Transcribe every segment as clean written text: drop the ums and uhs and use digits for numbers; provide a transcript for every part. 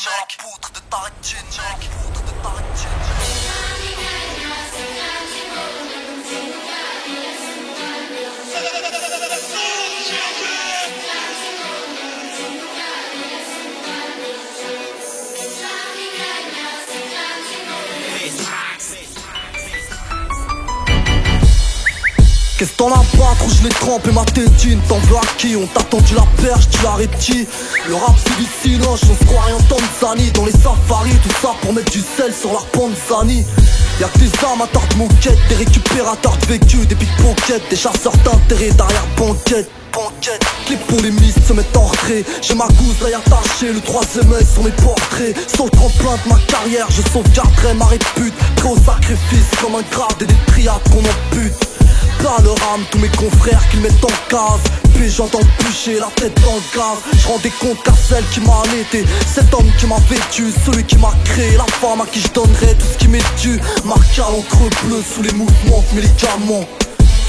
mec. Poutre de ta rétine, mec. Poutre de ta rétine, qu'est-ce t'en as pas, trop je l'ai trempé ma tétine. T'en veux à qui? On t'a tendu la perche, tu l'as répti. Le rap c'est du cinoche, on se croirait en Tanzanie. Dans les safaris, tout ça pour mettre du sel sur leur panzani. Y'a que des amateurs de moquettes, des récupérateurs de vécu, des pickpockets, des chasseurs d'intérêt derrière banquette. Les polémistes se mettent en retrait. J'ai ma gousse l'œil attaché, le troisième œil sur mes portraits. Sur le tremplin de ma carrière, je sauvegarderai ma répute. Prêt au sacrifice comme un grade et des triades qu'on ampute. Là le rame, tous mes confrères qu'ils mettent en case. Puis j'entends le bûcher, la tête dans le gaz. Je rends des comptes qu'à celle qui m'a allaité. Cet homme qui m'a vêtu, celui qui m'a créé. La femme à qui je donnerai tout ce qui m'est dû. Marqué à l'encre bleue sous les mouvements de médicaments.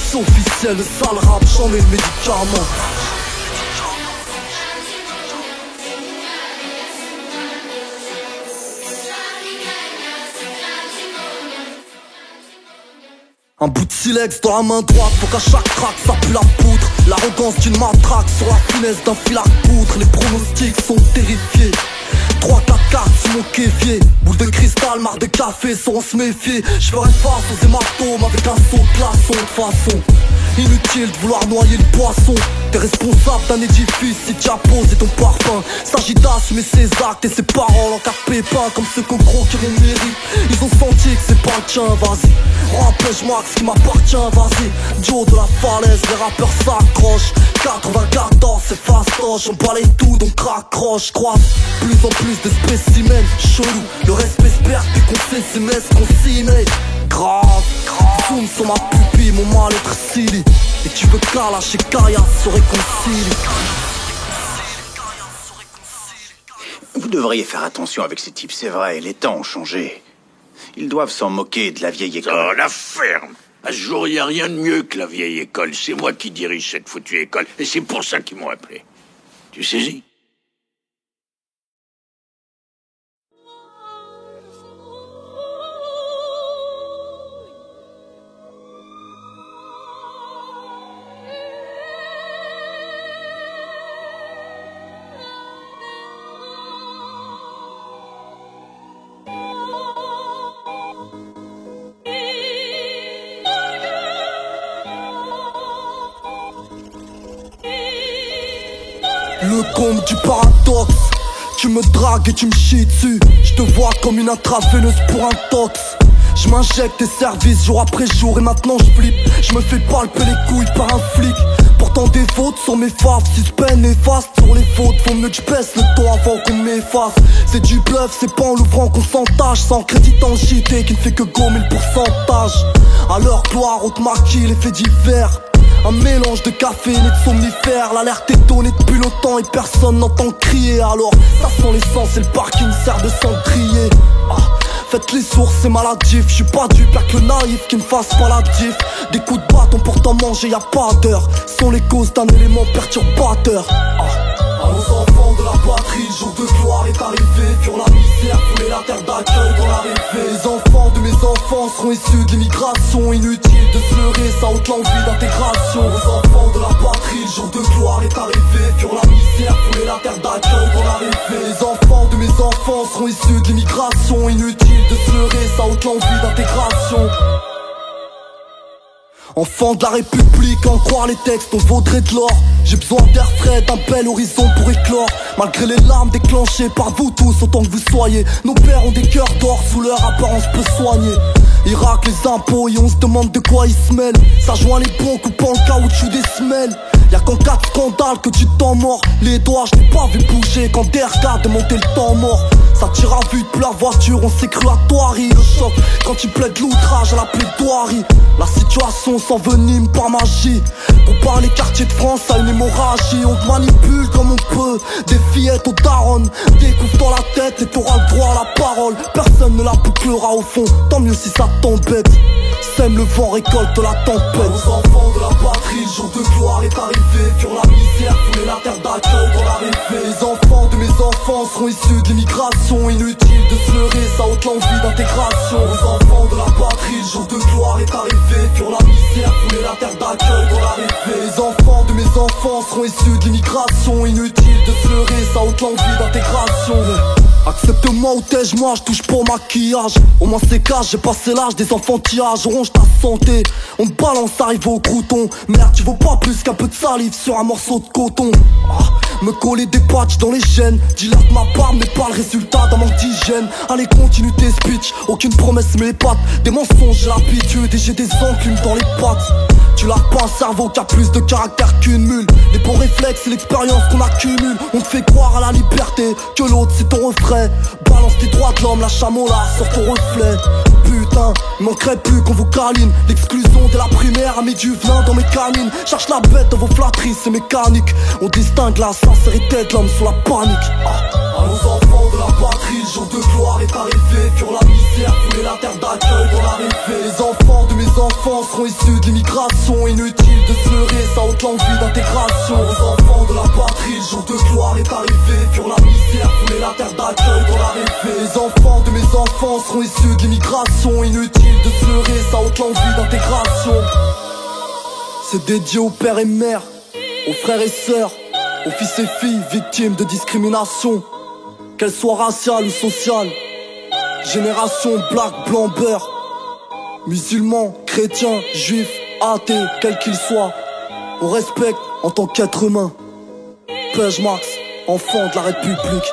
C'est officiel, le sale rap, j'en ai le médicament. Un bout de silex dans la main droite, faut qu'à chaque crack ça pue la poutre. L'arrogance d'une matraque sur la finesse d'un fil à coudre. Les pronostics sont terrifiés. 3, 4, 4 sur mon kéfier. Boule de cristal, marre de café, sans se méfier. Je ferai face aux hématomes avec un saut de glaçon de façon. Inutile de vouloir noyer le poisson. T'es responsable d'un édifice si tu as posé ton parfum. S'agit d'assumer ses actes et ses paroles en cas de pépin. Comme ceux qu'on croit qui le mérite. Ils ont senti que c'est pas le tien, vas-y. Empêche-moi ce qui m'appartient, vas-y. Joe de la falaise, les rappeurs s'accrochent. 94 c'est fastoche, on balaye tout donc raccroche. Croise plus en plus de spécimens chelous. Le respect se perd puis qu'on sait ses messes qu'on signe. Grave, zoom sur ma pupille, mon mal-être silly. Et tu veux qu'à lâcher Kaya se réconcilie. Vous devriez faire attention avec ces types, c'est vrai, les temps ont changé. Ils doivent s'en moquer de la vieille école. Oh, la ferme! À ce jour, il n'y a rien de mieux que la vieille école. C'est moi qui dirige cette foutue école, et c'est pour ça qu'ils m'ont appelé. Tu saisis? Le comble du paradoxe. Tu me dragues et tu me chies dessus. Je te vois comme une intraveineuse pour un tox. Je m'injecte tes services jour après jour et maintenant je flippe. Je me fais palper les couilles par un flic. Pourtant des fautes sur mes faces, suspect néfaste sur les fautes. Faut mieux que je baisse le ton avant qu'on m'efface. C'est du bluff, c'est pas en l'ouvrant qu'on s'entache. Sans crédit en JT qui ne fait que gommer le pourcentage. À leur gloire, on te maquille les faits divers. Un mélange de caféine et de somnifères. L'alerte est donnée depuis longtemps et personne n'entend crier. Alors ça sent l'essence et le parking sert de cendrier. Faites les sources, c'est maladif. Je suis pas dupe, y'a que le naïf qui ne fasse pas la diff. Des coups de bâton pourtant manger, y'a pas d'heure. Sont les causes d'un élément perturbateur. À nos enfants de la patrie, jour de gloire est arrivé. Furent la misère, foulez la terre d'accueil dans la rêve. Les enfants de mes enfants seront issus de l'immigration. Inutile de se leurrer, ça ôte l'envie d'intégration. Aux enfants de la patrie, jour de gloire est arrivé. Furent la misère, foulez la terre d'accueil dans la rêve. Les enfants de mes enfants seront issus de l'immigration. Inutile de se leurrer, ça ôte l'envie d'intégration. Enfant de la République, en croire les textes, on vaudrait de l'or. J'ai besoin d'air frais, d'un bel horizon pour éclore. Malgré les larmes déclenchées par vous tous, autant que vous soyez. Nos pères ont des cœurs d'or, sous leur apparence peut soigner. Ils raquent les impôts et on se demande de quoi ils se mêlent. Ça joint les bons, coupant le caoutchouc des semelles. Y'a qu'en cas de scandale que tu t'en mords. Les doigts, je n'ai pas vu bouger quand des regards de monter le temps mort. Ça tire à vue depuis la voiture, on s'est cru à Thoiry. Le choc quand tu plaides l'outrage à la plaidoirie. La situation s'envenime par magie. Compare les quartiers de France à une hémorragie. On te manipule comme on peut. Des fillettes aux darons, des coups dans la tête et t'auras le droit à la parole. Personne ne la bouclera au fond, tant mieux si ça t'embête. Sème le vent, récolte la tempête. Aux enfants de la patrie, jour de gloire est arrivé. Furent la misère, foulez la terre d'accueil dans la rêve. Les enfants de mes enfants seront issus de l'immigration. d'accueil dans l'arrivée. Les enfants de mes enfants seront issus de l'immigration. Inutile de se leurrer, ça ôte l'envie d'intégration. Accepte-moi ou tais-je-moi, je touche pour maquillage. Au moins c'est cash, j'ai passé l'âge des enfantillages. Ronge ta santé, on te balance, arrive au crouton. Merde, tu vaux pas plus qu'un peu de salive sur un morceau de coton. Me coller des patchs dans les gènes. Dis-leur que ma part n'est pas le résultat d'un manque d'hygiène. Allez continue tes speech, aucune promesse mais les pattes. Des mensonges j'ai l'habitude et j'ai des encumes dans les pattes. Tu l'as pas un cerveau qui a plus de caractère qu'une mule. Les bons réflexes et l'expérience qu'on accumule. On te fait croire à la liberté, que l'autre c'est ton refrain. Balance tes droits de l'homme, la chamola sur ton reflet. Putain, il manquerait plus qu'on vous câline. L'exclusion dès la primaire a mis du venin dans mes canines. Cherche la bête dans vos flatteries, c'est mécanique. On distingue la sincérité de l'homme sous la panique. À nos enfants de la patrie, le jour de gloire est arrivé. Furent la misère, fouler la terre d'accueil dans l'arrivée. Les enfants de mes enfants seront issus de l'immigration. Inutile de se leurrer, ça ôte l'envie d'intégration. Aux enfants de la patrie, le jour de gloire est arrivé. Furent la misère, fouler la terre d'accueil dans l'arrivée. Les enfants de mes enfants seront issus de l'immigration. Inutile de se leurrer, ça ôte l'envie d'intégration. C'est dédié aux pères et mères, aux frères et sœurs, aux fils et filles victimes de discrimination, qu'elles soient raciales ou sociales. Génération black, blanc, beurre, musulmans, chrétiens, juifs, athées, quels qu'ils soient, on respecte en tant qu'être humain. Pej Max, enfant de la République.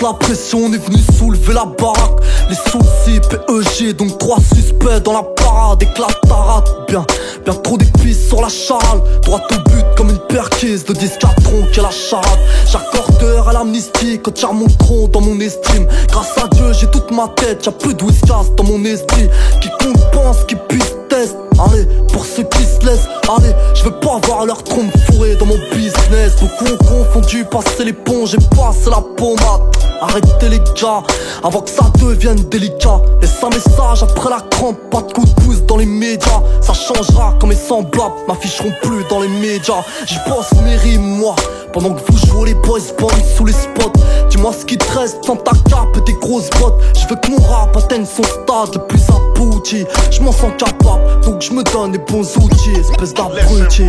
La pression, on est venu soulever la baraque. Les soucis, PEG, donc 3 suspects dans la parade. Éclate ta rate, bien trop d'épices sur la charale. Droit au but comme une perquise de 10-4 troncs et la charade. J'accordeur à l'amnistie quand y'a mon tronc dans mon estime. Grâce à Dieu j'ai toute ma tête, y'a plus de whiskas dans mon esprit. Quiconque pense qu'il puisse tester. Allez, pour ceux qui se laissent, allez, je veux pas voir leur trompe fourrée dans mon business. Beaucoup ont confondu passer l'éponge et passer la pommade. Arrêtez les gars, avant que ça devienne délicat. Laisse un message après la crampe, pas de coup de pouce dans les médias. Ça changera quand mes semblables m'afficheront plus dans les médias. J'y pense mes rimes moi, pendant que vous jouez les boys bands sous les spots. Dis-moi ce qui te reste sans ta cape et tes grosses bottes. Je veux que mon rap atteigne son stade le plus abouti. Je m'en sens capable, donc je me donne les bons outils. Espèce d'abruti.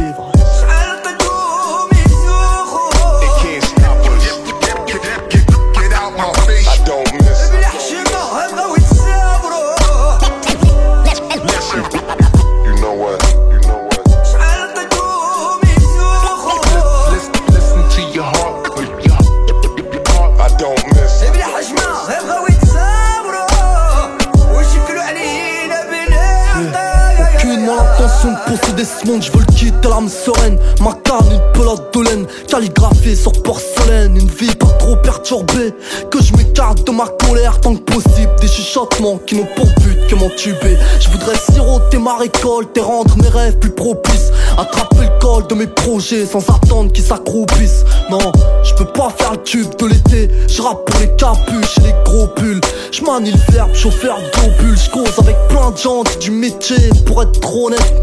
De posséder ce monde, je veux le quitter l'âme sereine. Ma canne, une pelote de laine, calligraphiée sur porcelaine. Une vie pas trop perturbée, que je m'écarte de ma colère tant que possible. Des chuchotements qui n'ont pour but que m'entuber. Je voudrais siroter ma récolte et rendre mes rêves plus propices. Attraper le col de mes projets sans attendre qu'ils s'accroupissent. Non, je peux pas faire le tube de l'été. Je rappe pour les capuches et les gros pulls. Je manie le verbe, chauffeur globule. Je cause avec plein de gens du métier. Pour être trop honnête,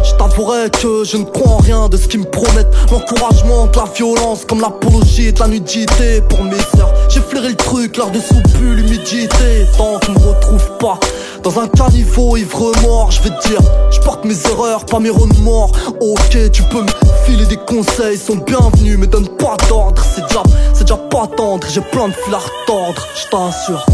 je t'avouerai que je ne crois en rien de ce qu'ils me promettent. L'encouragement de la violence comme l'apologie de la nudité. Pour mes sœurs J'ai flairé le truc, l'heure de soupu, l'humidité. Tant qu'on me retrouve pas dans un caniveau ivre-mort, je vais te dire, je porte mes erreurs, pas mes remords. Ok, tu peux me filer des conseils, ils sont bienvenus, mais donne pas d'ordre. C'est déjà pas tendre, j'ai plein de fils à retordre, je t'assure.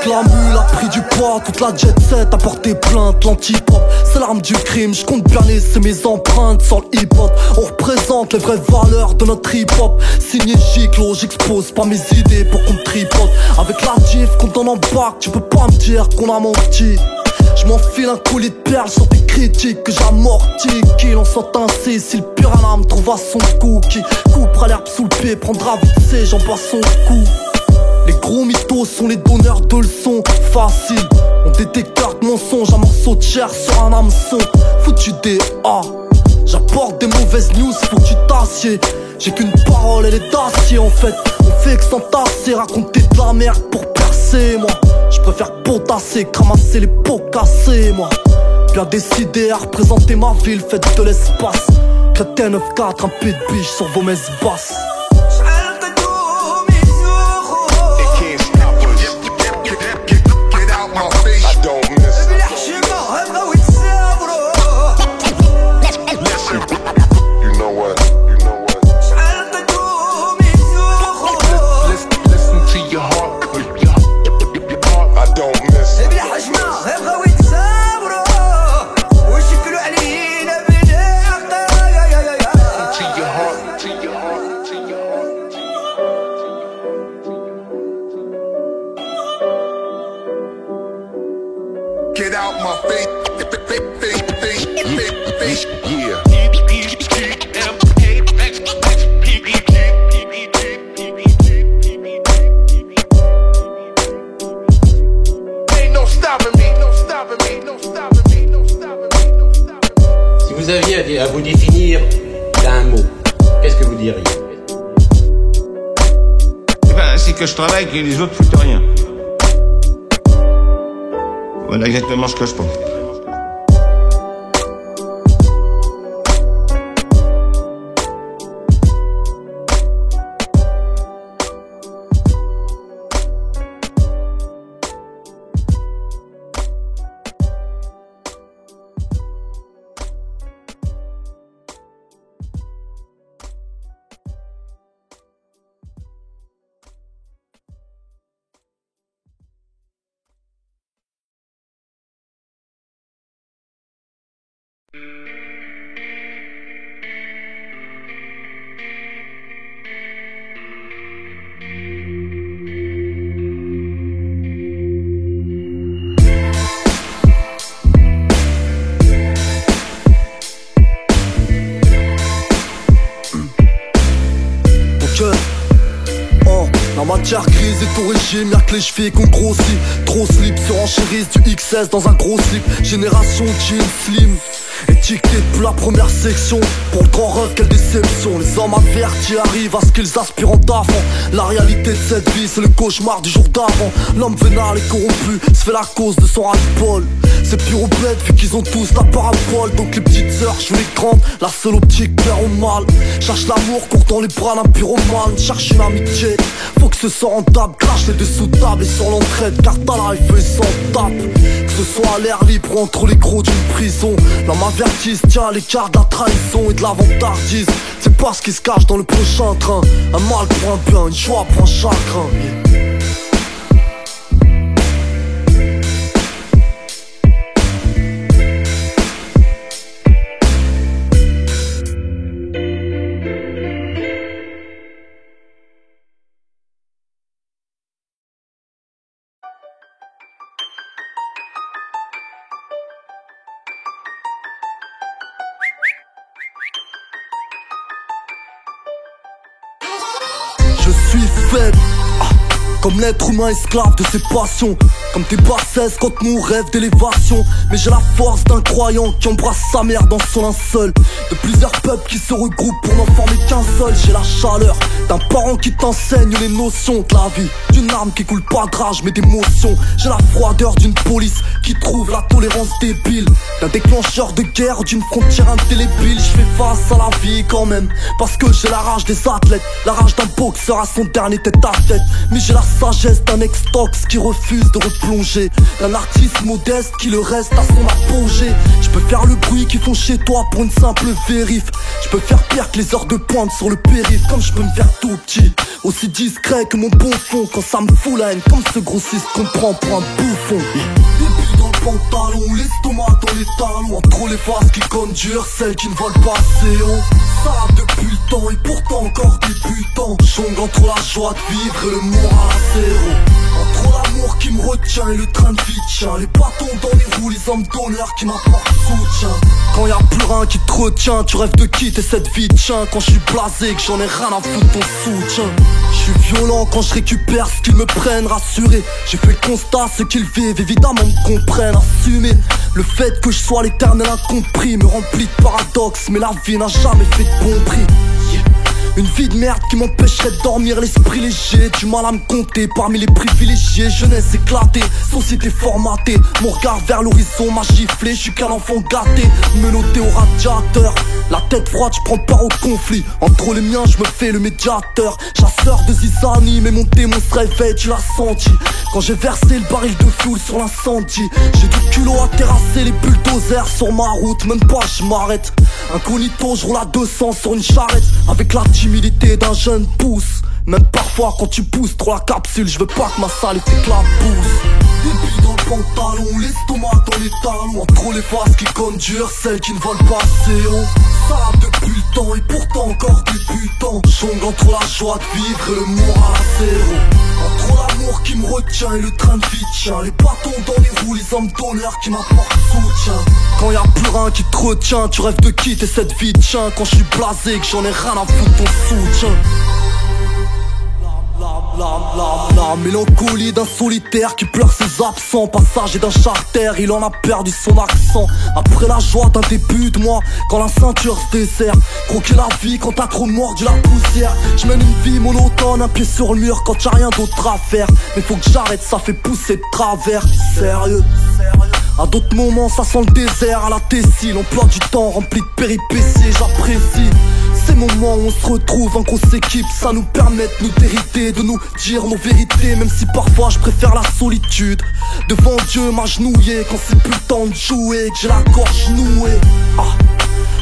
La mule a pris du poids, toute la jet set a porté plainte. L'anti-pop, c'est l'arme du crime, je compte bien laisser mes empreintes sur le hip-hop. On représente les vraies valeurs de notre hip-hop. Signé Giclo, j'expose pas mes idées pour qu'on me tripote. Avec la diff qu'on donne en bac, tu peux pas me dire qu'on a menti. Je m'enfile un collier de perles sur tes critiques que j'amortis. Qu'il en soit ainsi, si le piranha me trouve à son cou. Qui coupera l'herbe sous le pied, prendra vite ses jambes à son cou. Les gros mythos sont les donneurs de leçons faciles. On détecte de mensonges, un morceau de chair sur un hameçon. Foutu des A. J'apporte des mauvaises news, faut que tu t'assieds. J'ai qu'une parole, elle est d'acier en fait. On fait que s'entasser, raconter de la merde pour percer. Moi, je préfère potasser que ramasser les pots cassés. Moi, bien décidé à représenter ma ville, faite de l'espace. Crétin 9-4, un pied de biche sur vos messes basses. Get out my face, yeah. Si vous aviez à vous définir d'un mot, qu'est-ce que vous diriez? C'est que je travaille et que les autres foutent rien. Voilà exactement ce que je pense. La matière grise est au régime, y'a que les chevilles qu'on grossit. Trop slip se renchérissent du XS dans un gros slip. Génération jean slim, étiqueté pour la première section. Pour le grand rêve, quelle déception. Les hommes avertis arrivent à ce qu'ils aspirent en d'avant. La réalité de cette vie, c'est le cauchemar du jour d'avant. L'homme vénal et corrompu se fait la cause de son ras-le-bol. C'est pire au bled vu qu'ils ont tous la parabole. Donc les petites sœurs, je les grandes, la seule optique plaire au mal. Cherche l'amour, court dans les bras d'un pyromane. Cherche une amitié, faut que ce soit rentable. Crache les dessous de table et sur l'entraide, car ta life est sans tape. Que ce soit à l'air libre ou entre les crocs d'une prison. L'homme avertisse, tient à l'écart de la trahison et de la vantardise. C'est pas ce qui se cache dans le prochain train. Un mal pour un bien, une joie pour un chagrin. Je suis faible, Comme l'être humain esclave de ses passions, comme tes bassesses quand nous rêves d'élévation. Mais j'ai la force d'un croyant qui embrasse sa mère dans son linceul, de plusieurs peuples qui se regroupent pour n'en former qu'un seul. J'ai la chaleur d'un parent qui t'enseigne les notions de la vie, d'une arme qui coule pas de rage mais d'émotion. J'ai la froideur d'une police qui trouve la tolérance débile, d'un déclencheur de guerre, d'une frontière indélébile. Je fais face à la vie quand même, parce que j'ai la rage des athlètes, la rage d'un boxeur à son dernier tête à tête. Mais j'ai la sagesse d'un ex-tox qui refuse de replonger, d'un artiste modeste qui le reste à son apogée. Je peux faire le bruit qu'ils font chez toi pour une simple vérif. Je peux faire pire que les heures de pointe sur le périph'. Comme je peux me faire tout petit, aussi discret que mon bon fond, quand ça me fout la haine, comme ce grossiste qu'on prend pour un bouffon. Début dans le pantalon, l'estomac dans les talons, entre les faces qui conduisent, celles qui ne volent pas assez haut. Ça depuis le temps et pourtant encore débutant, jongle entre la joie de vivre et le moral à zéro. Entre l'amour qui me retient et le train de vie tient, les bâtons dans les roues, les hommes d'honneur qui m'apportent soutien. Quand y'a plus rien qui te retient, tu rêves de quitter cette vie, tiens. Quand je suis blasé, que j'en ai rien à foutre ton soutien. Je suis violent quand je récupère ce qu'ils me prennent, rassuré. J'ai fait le constat, ce qu'ils vivent, évidemment me comprennent. Assumer le fait que je sois l'éternel incompris me remplit de paradoxes, mais la vie n'a jamais fait de bon prix. Une vie de merde qui m'empêcherait de dormir, l'esprit léger, du mal à me compter parmi les privilégiés. Jeunesse éclatée, société formatée, mon regard vers l'horizon m'a giflé. Je suis qu'un enfant gâté, menotté au radiateur, la tête froide, je prends part au conflit. Entre les miens, je me fais le médiateur, chasseur de zizanie, mais mon démon se réveille, tu l'as senti. Quand j'ai versé le baril de fuel sur l'incendie, j'ai du culot à terrasser les bulldozers sur ma route, même pas je m'arrête. Incognito, je roule à 200 sur une charrette, avec la timidité d'un jeune pouce. Même parfois quand tu pousses trop la capsule, je veux pas que ma salle t'éclabousse. Début dans le pantalon, l'estomac dans les talons, entre les faces qui conduisent, celles qui ne volent pas assez haut. Ça depuis le temps et pourtant encore débutant, jongle entre la joie de vivre et le moral à zéro. Entre l'amour qui me retient et le train de vie tient, les bâtons dans les roues, les hommes d'honneur qui m'apportent soutien. Quand y'a plus rien qui te retient, tu rêves de quitter cette vie, tiens. Quand je suis blasé, que j'en ai rien à foutre ton soutien. La mélancolie d'un solitaire qui pleure ses absents, passager d'un charter, il en a perdu son accent. Après la joie d'un début de mois, quand la ceinture se dessert, croquer la vie quand t'as trop mordu la poussière. Je mène une vie monotone, un pied sur le mur quand y'a rien d'autre à faire. Mais faut que j'arrête, ça fait pousser de travers. Sérieux. À d'autres moments ça sent le désert à la Tessie, l'emploi du temps rempli de péripéties, j'apprécie ces moments où on se retrouve en grosse équipe, ça nous permet de nous hériter, de nous dire nos vérités. Même si parfois je préfère la solitude, devant Dieu m'agenouiller quand c'est plus le temps de jouer, que j'ai la gorge nouée.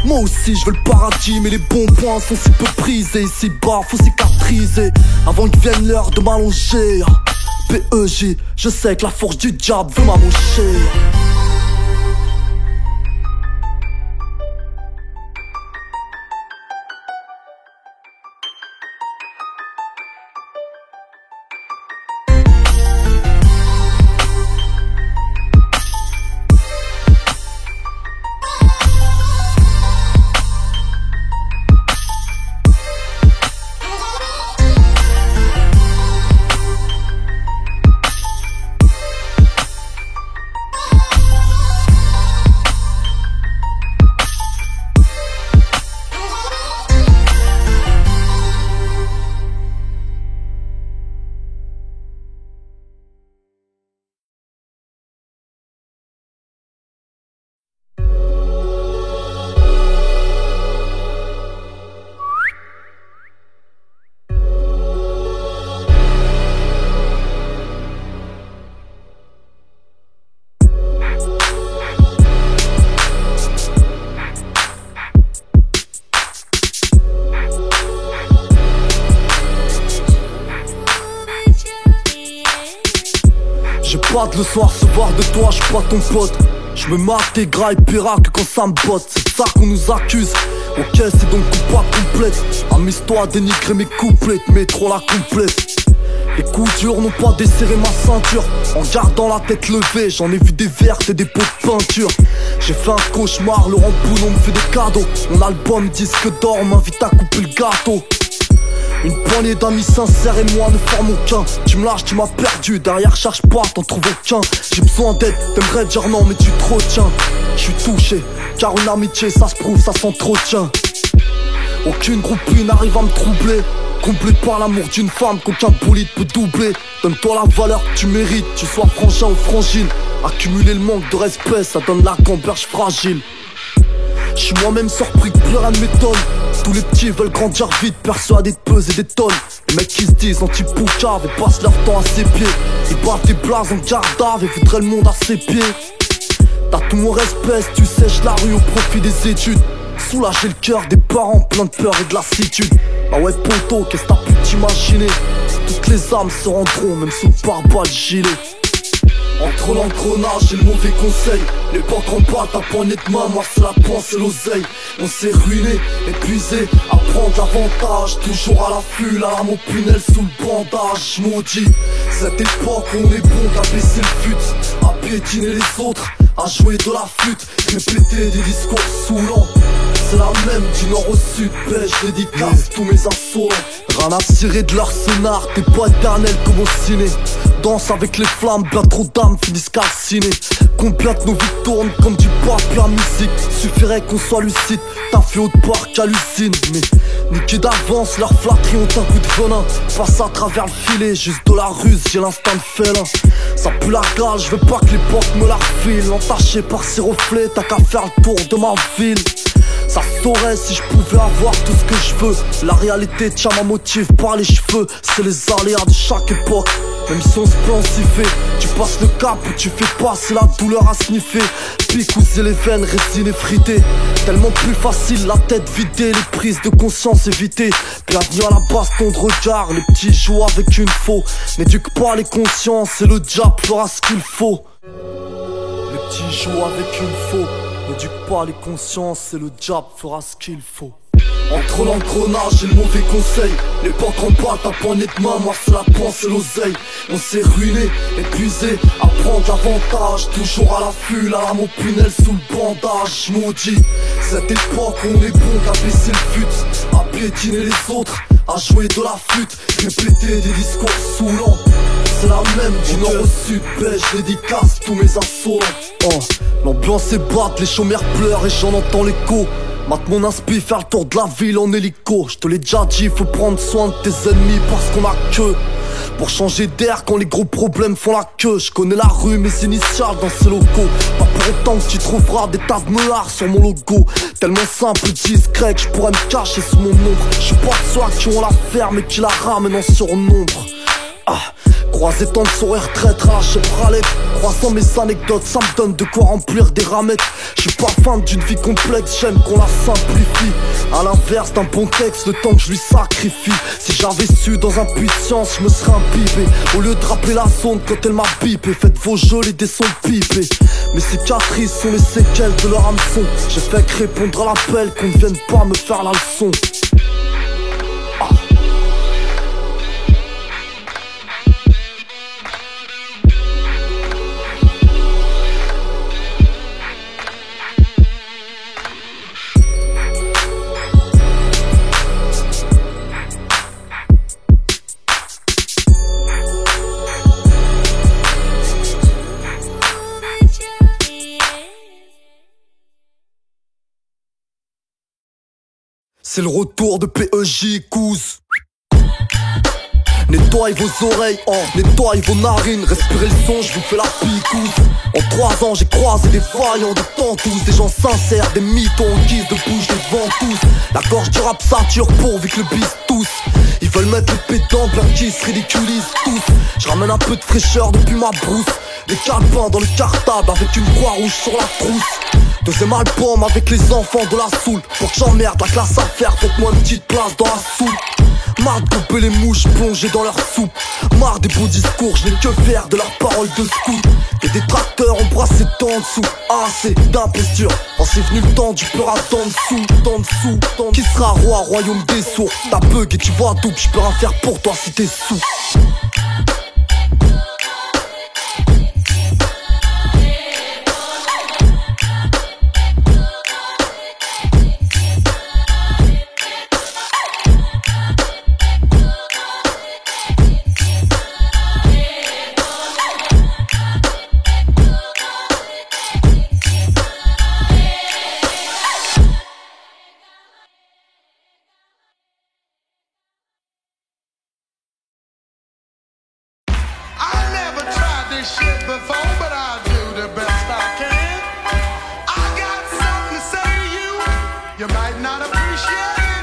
Moi aussi je veux le paradis, mais les bons points sont si peu prisés. Ici bas faut cicatriser avant que vienne l'heure de m'allonger. PEJ, je sais que la force du diable veut m'amocher. J'ai pas de leçon à recevoir de toi, j'suis pas ton pote. J'me mate tes gras et pira que quand ça me botte. C'est de ça qu'on nous accuse. Ok, c'est donc pas complète. Amuse-toi à dénigrer mes couplets, mais trop la complète. Les coups durs n'ont pas desserré ma ceinture. En gardant la tête levée, j'en ai vu des vertes et des pots de peinture. J'ai fait un cauchemar, Laurent Boulon me fait des cadeaux. Mon album disque d'or m'invite à couper le gâteau. Une poignée d'amis sincères et moi ne forme aucun. Tu me lâches, tu m'as perdu, derrière cherche pas, t'en trouves aucun. J'ai besoin d'aide, t'aimerais dire non mais tu te retiens. Je suis touché, car une amitié ça se prouve, ça s'entretient. Aucune groupie n'arrive à me troubler, comblé par l'amour d'une femme qu'aucun bolide peut doubler. Donne-toi la valeur que tu mérites, tu sois frangin ou frangine. Accumuler le manque de respect, ça donne la gamberge fragile. J'suis moi-même surpris que plus rien ne m'étonne. Tous les petits veulent grandir vite, persuadés de peser des tonnes. Les mecs qui se disent anti-poucave et passent leur temps à ses pieds. Ils battent des blazes en garde-ave et voudraient le monde à ses pieds. T'as tout mon respect si tu sèches la rue au profit des études. Soulager le cœur des parents pleins de peur et de lassitude. Bah ouais poto, qu'est-ce que t'as pu t'imaginer? Toutes les âmes se rendront même sous le pare-balles gilet. Entre l'engrenage et le mauvais conseil, les portes en bas, ta poignée de main, moi c'est la panse et l'oseille. On s'est ruiné, épuisé, à prendre l'avantage. Toujours à l'affût, la lame au punel sous le bandage. Maudit, cette époque où on est bon qu'à baisser le fut, à piétiner les autres, à jouer de la flûte, répéter des discours saoulants. C'est la même du nord au sud, pêche, dédicace tous mes insolents. Rien à cirer de leur sonar, t'es pas éternel comme au ciné. Danse avec les flammes, bien trop d'âmes finissent calcinées. Combien de nos vies tournent comme du papier à musique. Suffirait qu'on soit lucide, t'as fait autre part qu'hallucine. Mais niqués d'avance, leurs flatteries ont un coup de venin. Passe à travers le filet, juste de la ruse, j'ai l'instinct de félin. Ça pue la gale, je veux pas que les portes me la refilent. Entaché par ces reflets, t'as qu'à faire le tour de ma ville. Ça saurait si je pouvais avoir tout ce que je veux. La réalité tient ma motive par les cheveux. C'est les aléas de chaque époque. Même si on se plaint si fait, tu passes le cap ou tu fais passer la douleur à sniffer. Picouser les veines, résine effritée. Tellement plus facile, la tête vidée, les prises de conscience évitées. Bienvenue à la baston de regard, les petits jouent avec une faux. N'éduque pas les consciences et le diable fera ce qu'il faut. Les petits jouent avec une faux. N'éduque pas les consciences et le diable fera ce qu'il faut. Entre l'engrenage et le mauvais conseil, les portes en bas, ta poignée de main, moi c'est la panse et l'oseille. On s'est ruiné, épuisé, à prendre l'avantage. Toujours à l'affût, la lame au punel sous le bandage. Maudit, cette époque où on est bon qu'à baisser le fut, à piétiner les autres, à jouer de la flûte, répéter des discours saoulants. C'est la même du nord au sud, pêche, dédicace tous mes insolents. L'ambiance est batte, les chômeurs pleurent et j'en entends l'écho. Mate mon inspi, faire le tour de la ville en hélico. Je te l'ai déjà dit, faut prendre soin de tes ennemis parce qu'on a que pour changer d'air quand les gros problèmes font la queue. Je connais la rue, mes initiales dans ces locaux. Pas pour autant que tu trouveras des tas de meulards sur mon logo. Tellement simple, discret que je pourrais me cacher sous mon ombre. Je suis pas de ceux qui ont la ferme et qui la ramènent en surnombre. Croiser tant de sourires traîtres à la chevralette. Croisant mes anecdotes, ça me donne de quoi remplir des ramettes. Je suis pas fan d'une vie complexe, j'aime qu'on la simplifie. À l'inverse d'un bon texte, le temps que je lui sacrifie. Si j'avais su dans un puits de science, je me serais imbibé. Au lieu de rappeler la zone quand elle m'a bipé. Faites vos jeux, les dés sont pipés. Mes cicatrices sont les séquelles de leur hameçon. J'ai fait que répondre à l'appel, qu'on ne vienne pas me faire la leçon. C'est le retour de PEJ, couze. Nettoyez vos oreilles, nettoyez vos narines. Respirez le son, je vous fais la picouse. En 3 ans j'ai croisé des vaillants de tantous. Des gens sincères, des mythos en guise de bouche de ventouses. La gorge du rap sature pourvu que le bis tous. Ils veulent mettre le pétant bien qu'ils se ridiculisent tous. Je ramène un peu de fraîcheur depuis ma brousse. Des calepins dans le cartable avec une croix rouge sur la trousse. Deuxième album avec les enfants de la soul. Pour que j'emmerde la classe à faire, faites-moi une petite place dans la soupe. Marre de couper les mouches plongées dans leur soupe. Marre des beaux discours, je n'ai que faire de leurs paroles de scout. Et des tracteurs embrassés en dessous. Assez d'imposture, quand c'est venu le temps du peur à tant dessous. Qui sera roi, royaume des sourds? T'as bug et tu vois double, je peux rien faire pour toi si t'es sous. this shit before, but I'll do the best I can. I got something to say to you, you might not appreciate it.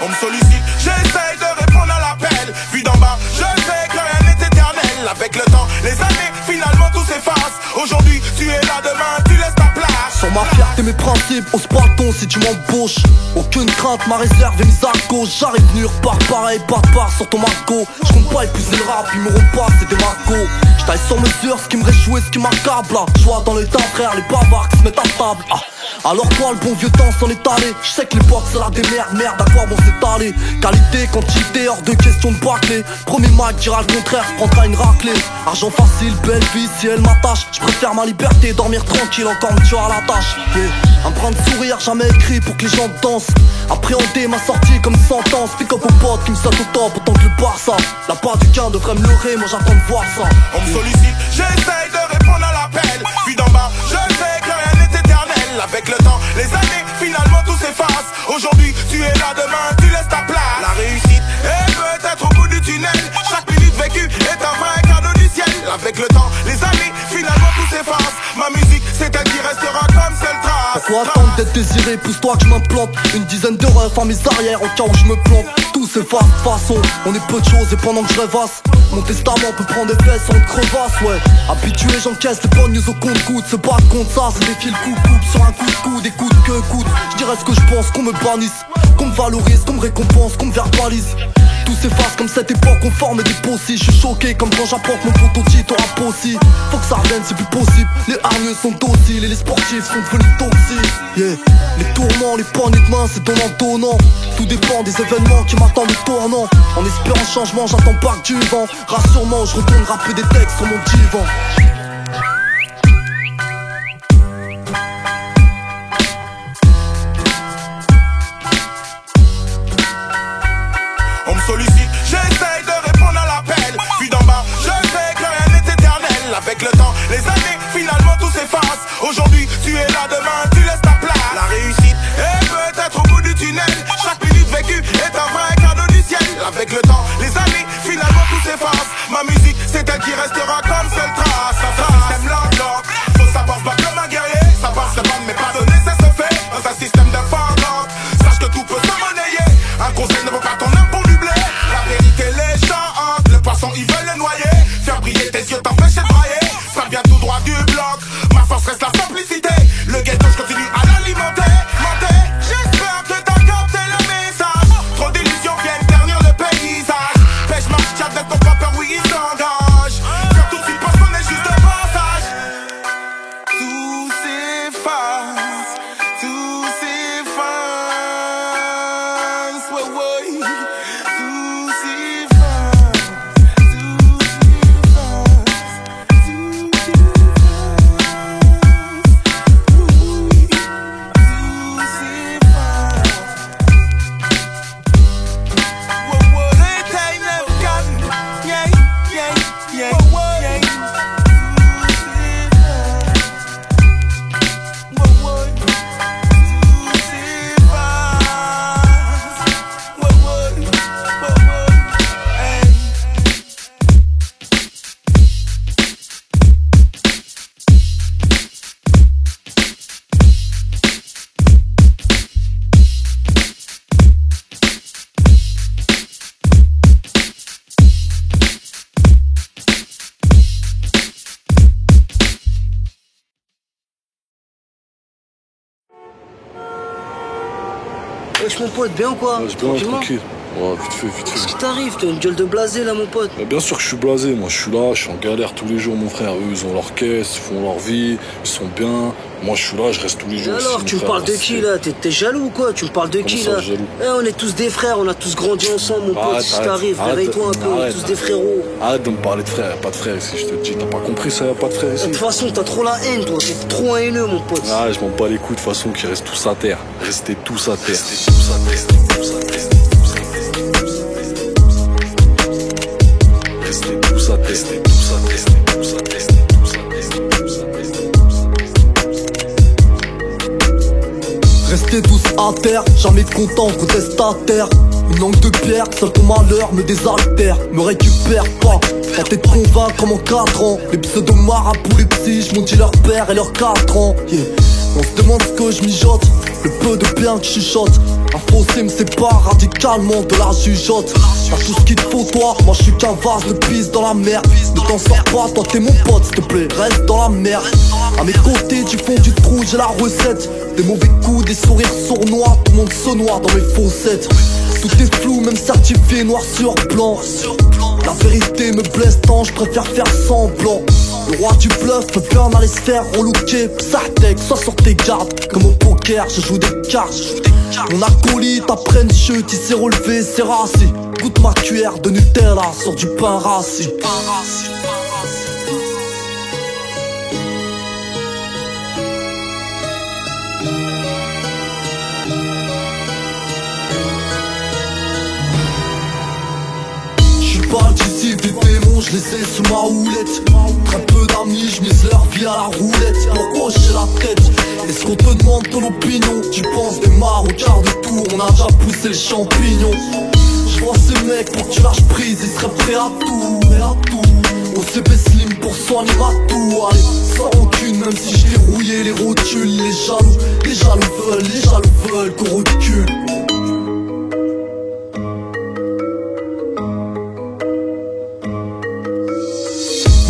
On me sollicite, j'essaye de répondre à l'appel. Puis d'en bas, je sais que rien n'est éternel. Avec le temps, les années, finalement tout s'efface. Aujourd'hui, tu es là, demain, tu laisses ta place. Sur ma fierté, mes principes, ose pas le ton si tu m'embauches. Aucune crainte, ma réserve est mise à gauche. J'arrive nu, repars pareil, pas de part sur ton margot. Je compte pas épouser le rap, ils me repassent, c'est des margots. J'taille sur mesure, ce qui me réjouit, ce qui m'accable. Joie dans l'état, frère, les bavards qui se mettent à table. Alors quoi, le bon vieux temps s'en est allé. Je sais que l'époque c'est la démerde, merde, à quoi bon s'étaler. Qualité, quantité, hors de question de bâcler. Premier Mac dira le contraire, se prendra une raclée. Argent facile, belle vie, si elle m'attache. Je préfère ma liberté, dormir tranquille, encore me tuer à la tâche. Un brin de sourire, jamais écrit pour que les gens dansent. Appréhender ma sortie comme une sentence. Pick up aux potes qui me sautent au top autant que le Barça. La part du gain devrait me leurrer, moi j'attends de voir ça. On me sollicite, j'essaye de répondre à l'appel. Puis d'en bas, je sais que rien n'est éternel. Avec le temps, les années, finalement tout s'efface. Aujourd'hui, tu es là, demain, tu laisses ta place. La réussite est peut-être au bout du tunnel. Chaque minute vécue est un vrai cadeau du ciel. Avec le temps, les années, finalement tout s'efface. Ma musique, c'est elle qui restera comme seule trace. Pourquoi attendre d'être désiré, pousse-toi que je m'implante. Une dizaine de refs à mes arrières au cas où je me plante. Tout s'efface, de façon, on est peu de choses et pendant que je rêvasse. Mon testament peut prendre des fesses en crevasse, ouais. Habitué, j'encaisse les bonnes news au compte-gouttes. Se battre contre ça, c'est des fils coupe sur un coup de coude, des coups de queue, coude. Je dirais ce que je pense, qu'on me bannisse, qu'on me valorise, qu'on me récompense, qu'on me verbalise. Tout s'efface comme cette époque, on forme des pocis. Je suis choqué comme quand j'apporte mon prototype au rap aussi. Faut que ça revienne, c'est plus possible. Les hargneux sont dociles et les sportifs sont devenus toxiques. Yeah. Les tourments, les poignées de main, c'est donnant-donnant. Tout dépend des événements qui m'attendent au tournant. En espérant changement, j'attends pas que du vent. Rassure-moi, je retourne rapper des textes sur mon divan. On me sollicite, j'essaye de répondre à l'appel. Puis d'en bas, je sais que rien n'est éternel. Avec le temps, les années, finalement tout s'efface. Aujourd'hui, tu es là, demain, tu laisses ta place. La réussite est peut-être au bout du tunnel. Chaque minute vécue est un vrai cadeau du ciel. Avec le temps, les années, finalement tout s'efface. Ma musique, c'est elle qui restera comme seule trace. Dans un système lent, faut savoir se battre comme un guerrier. Savoir se battre mais pas donner, ça se fait. Dans un système de fendant, sache que tout peut se monnayer. Un conseil ne vaut pas ton âme pour du blé. La vérité les chante, le poisson ils veulent le noyer. Faire briller tes yeux, t'empêcher de brailler. Ça vient tout droit du bloc, ma force reste la simplicité. Le ghetto je continue à l'alimenter. J'espère que t'as capté le message. Trop d'illusions viennent ternir le paysage. Pêche marche, chat avec ton papa, oui il s'engage. Faire tout de suite parce qu'on est juste de passage. Tout s'efface, tout s'efface. Ouais, ouais. Tout s'efface, tout s'efface, tout s'efface. Oui, tout s'efface. Ouais, ouais. Les tailles never got me. Yeah, yeah, yeah, yeah. Wesh mon pote, bien ou quoi? Ouais, bien, tranquille. Ouais, vite fait, vite Qu'est-ce fait. qui t'arrive? T'as une gueule de blasé là mon pote. Bah, bien sûr que je suis blasé, moi je suis là, je suis en galère tous les jours mon frère. Eux ils ont leur caisse, ils font leur vie, ils sont bien. Moi je suis là, je reste tous les jours. Alors aussi, tu mon me frère, parles de qui là? T'es jaloux ou quoi? Tu me parles de Comment qui ça, là? jaloux On est tous des frères, on a tous grandi ensemble mon pote. Arrête, Si t'arrives, arrête, réveille-toi un peu, on est arrête. tous des frérots. Arrête de me parler de frère, y'a pas de frère ici, je te dis. T'as pas compris ça, y'a pas de frère De ici. toute façon t'as trop la haine toi, t'es trop un haineux mon pote. Ah, je m'en bats les couilles de toute façon qu'ils restent tous à terre. Restez tous à terre. Restez tous à terre. Restez tous à terre. Restez tous à terre. Restez tous à terre. Restez tous à terre. Restez tous à terre. Restez tous à terre, jamais content, contestataire. Une langue de pierre, seul ton malheur me désaltère, me récupère pas. Tenté de convaincre comme en 4 ans. Les pseudo marabouts, les psys, j'm'ont dit leur père et leurs 4 ans. Yeah. On se demande ce que je mijote, le peu de bien que je chuchote. Un fossé me sépare radicalement de la jugeote. T'as tout ce qu'il te faut toi, moi je suis qu'un vase de pisse dans la mer. Ne t'en sors pas, toi t'es mon pote s'il te plaît, reste dans la merde. À mes côtés du fond du trou j'ai la recette. Des mauvais coups, des sourires sournois, tout le monde se noie dans mes fossettes. Tout est flou, même certifié noir sur blanc. La vérité me blesse tant, je préfère faire semblant. Le roi du bluff peut bien aller se faire relooker. Psatek, sois sur tes gardes. Comme au poker, je joue des cartes. Mon acolyte après une chute, il s'est relevé, c'est rassis. Goûte ma cuillère de Nutella sur du pain rassis. Pas d'ici des démons, je les ai sous ma houlette. Très peu d'amis, je mise leur vie à la roulette. Pourquoi j'ai la tête? Est-ce qu'on te demande ton opinion? Tu penses des marres au quart de tour, on a déjà poussé le champignon. Je vois ces mecs pour que tu lâches prise, ils seraient prêts à tout, OCB Slim pour soigner ma tour. Allez, sans rancune, même si je l'ai rouillé les rotules. Les jaloux veulent qu'on recule.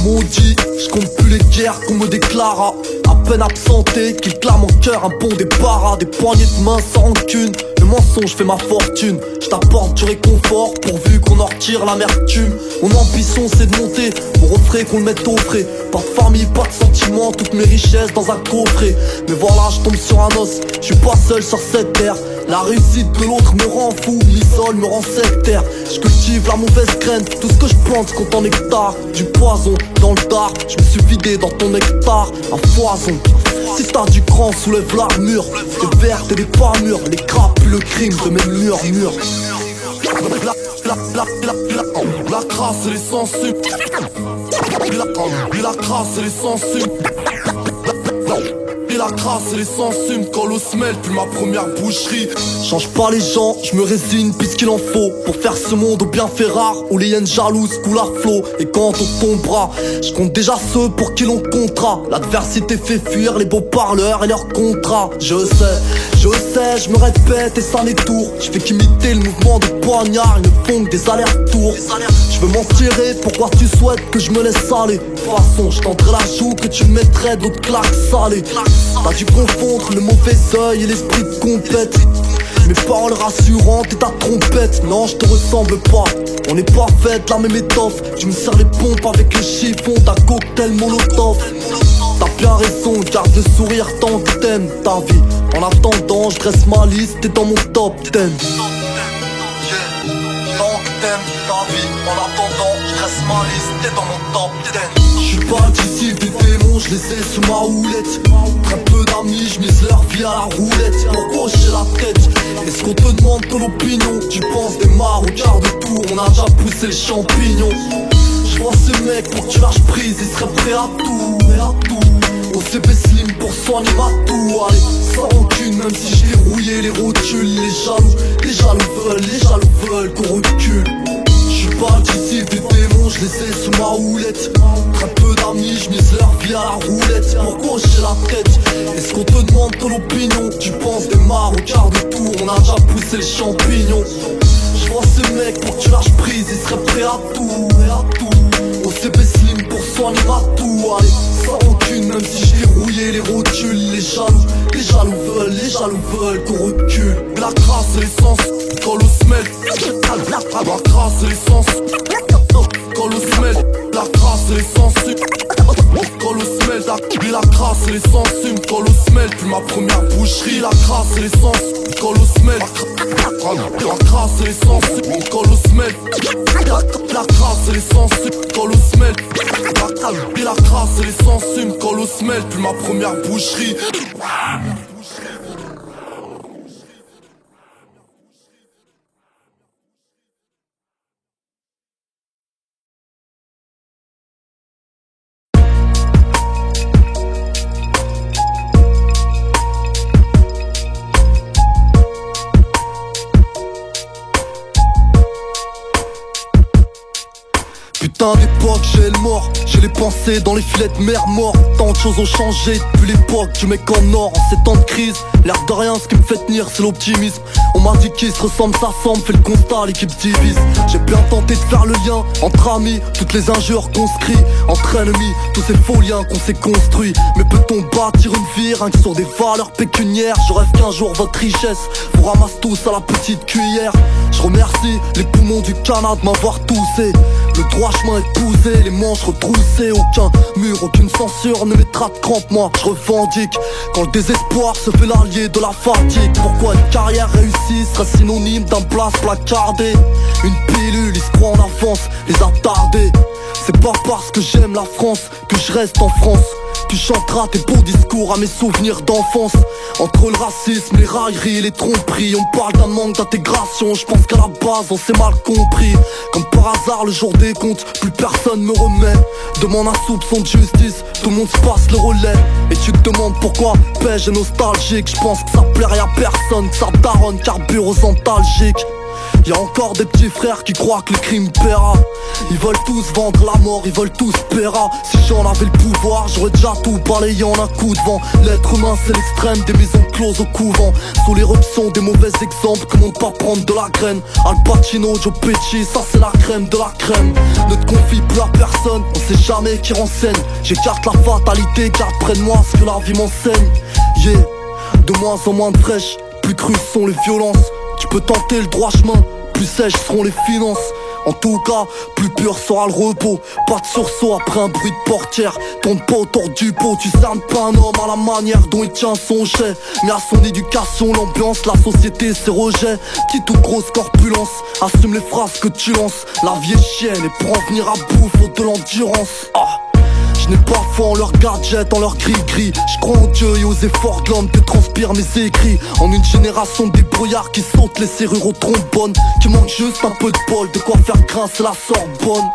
Maudit, je compte plus les guerres qu'on me déclara. À peine absenté, qu'il clame en cœur un bon départ. Des poignées de main sans rancune. Le mensonge fait ma fortune. Je t'apporte du réconfort pourvu qu'on en retire l'amertume. Mon ambition c'est de monter, mon refrain qu'on le mette au frais. Pas de famille, pas de sentiments, toutes mes richesses dans un coffret. Mais voilà, je tombe sur un os, je suis pas seul sur cette terre. La réussite de l'autre me rend fou, l'isole me rend sectaire. Je cultive la mauvaise graine, tout ce que je plante compte en hectare. Du poison dans le dard, je me suis vidé dans ton hectare à foison. Si t'as du cran, soulève l'armure. Les vertes et les pas mûres, les crapules, le crime de mes murmures. La crasse et les sensus. La crasse et les sensus. La crasse et les sensumes quand l'eau se mêle, puis ma première boucherie. Change pas les gens, je me résigne puisqu'il en faut pour faire ce monde au bienfait rare où les hyènes jalouses coulent à flot. Et quand on tombera, je compte déjà ceux pour qui l'on comptera. L'adversité fait fuir les beaux parleurs et leurs contrats. Je sais, je me répète et ça m'étourde. Je fais qu'imiter le mouvement de poignard, ils ne font que des allers-retours. Je veux m'en tirer, pourquoi tu souhaites que je me laisse aller? De toute façon, je tenterai la joue que tu me mettrais de l'autre claque salée. T'as dû confondre le mauvais œil et l'esprit de compète. Mes paroles rassurantes et ta trompette. Non, je te ressemble pas, on n'est pas fait de la même étoffe. Tu me sers les pompes avec le chiffon d'un cocktail molotov. T'as bien raison, garde le sourire tant que t'aimes ta vie. En attendant, je dresse ma liste, t'es dans mon top 10. Tant que t'aimes ta vie, en attendant, je dresse ma liste, t'es dans mon top 10. Je suis pas d'ici des démons, je les ai sous ma houlette. Très peu d'amis, je mise leur vie à la roulette. Pourquoi j'ai la tête? Est-ce qu'on te demande ton opinion? Tu penses des marres au quart de tour, on a déjà poussé le champignon. Je vois ces mecs pour que tu lâches prise, ils seraient prêts à tout, OCB Slim pour soigner ma tour. Allez, sans rancune, même si je l'ai rouillé les rotules. Les jaloux veulent qu'on recule. Je suis pas d'ici des démons, je les ai sous ma houlette. Très peu d'amis, je mise leur vie à la roulette. Pourquoi j'ai la tête? Est-ce qu'on te demande ton opinion? Tu penses des marres au quart de tour, on a déjà poussé le champignon. Je vois ces mecs pour que tu lâches prise, ils seraient prêts à tout, OCB Slim pour soigner ma tour. Allez, sans rancune, même si je l'ai rouillé les rotules. Les jaloux veulent qu'on recule. La crasse et l'essence, quand l'eau se mêle. La crasse et l'essence, quand l'eau se mêle. La crasse et l'essence, quand l'eau se mêle. La crasse et l'essence, quand l'eau se mêle. Puis ma première boucherie. La crasse et l'essence, quand l'eau se mêle. La crasse et l'essence, quand l'eau se mêle. La crasse et l'essence, quand l'eau se mêle. La crasse et l'essence, quand l'eau se mêle. Puis ma première boucherie. mort. J'ai les pensées dans les filets de mer mort. Tant de choses ont changé depuis l'époque du mec en or. En ces temps de crise, l'air de rien, ce qui me fait tenir c'est l'optimisme. On m'a dit qu'ils se ressemblent, ça semble, fait le constat, l'équipe divise. J'ai bien tenté de faire le lien entre amis, toutes les injures qu'on se crie, entre ennemis, tous ces faux liens qu'on s'est construits. Mais peut-on bâtir une vie rien que sur des valeurs pécuniaires? Je rêve qu'un jour votre richesse vous ramasse tous à la petite cuillère. Je remercie les poumons du Canada de m'avoir toussé. Le droit chemin est poussé, les manches retroussées. Aucun mur, aucune censure ne mettra de crampe. Moi je revendique quand le désespoir se fait l'allié de la fatigue. Pourquoi une carrière réussie serait synonyme d'un place placardé? Une pilule, ils se croient en avance, les attardés. C'est pas parce que j'aime la France que je reste en France. Tu chanteras tes beaux discours à mes souvenirs d'enfance. Entre le racisme, les railleries, les tromperies, on parle d'un manque d'intégration. Je pense qu'à la base on s'est mal compris. Comme par hasard le jour des comptes, plus personne me remet. Demande un soupçon de justice, tout le monde se passe le relais. Et tu te demandes pourquoi pêche et nostalgique. Je pense que ça plairait à personne, que ça daronne carbure aux antalgiques. Y'a encore des petits frères qui croient que le crime paiera. Ils veulent tous vendre la mort, ils veulent tous paiera. Si j'en avais le pouvoir, j'aurais déjà tout balayé en un coup de vent. L'être humain c'est l'extrême des maisons closes au couvent. Sous l'éruption des mauvais exemples, comment ne pas prendre de la graine? Al Pacino, Joe Pesci, ça c'est la crème de la crème. Ne te confie plus à personne, on sait jamais qui renseigne. J'écarte la fatalité, garde près de moi ce que la vie m'enseigne. Yeah, de moins en moins de fraîches, plus crues sont les violences. Tu peux tenter le droit chemin, plus sèches seront les finances. En tout cas, plus pur sera le repos. Pas de sursaut après un bruit de portière. Tourne pas autour du pot, tu cernes pas un homme à la manière dont il tient son jet. Mais à son éducation, l'ambiance, la société, ses rejets. Qui toute grosse corpulence, assume les phrases que tu lances. La vie est chienne et pour en venir à bout, faut de l'endurance. Je n'ai pas foi en leurs gadgets, en leur gris-gris. Je crois en Dieu et aux efforts de l'homme que transpirent mes écrits. En une génération de débrouillards qui sautent les serrures au trombone, qui manque juste un peu de bol, de quoi faire grincer la Sorbonne.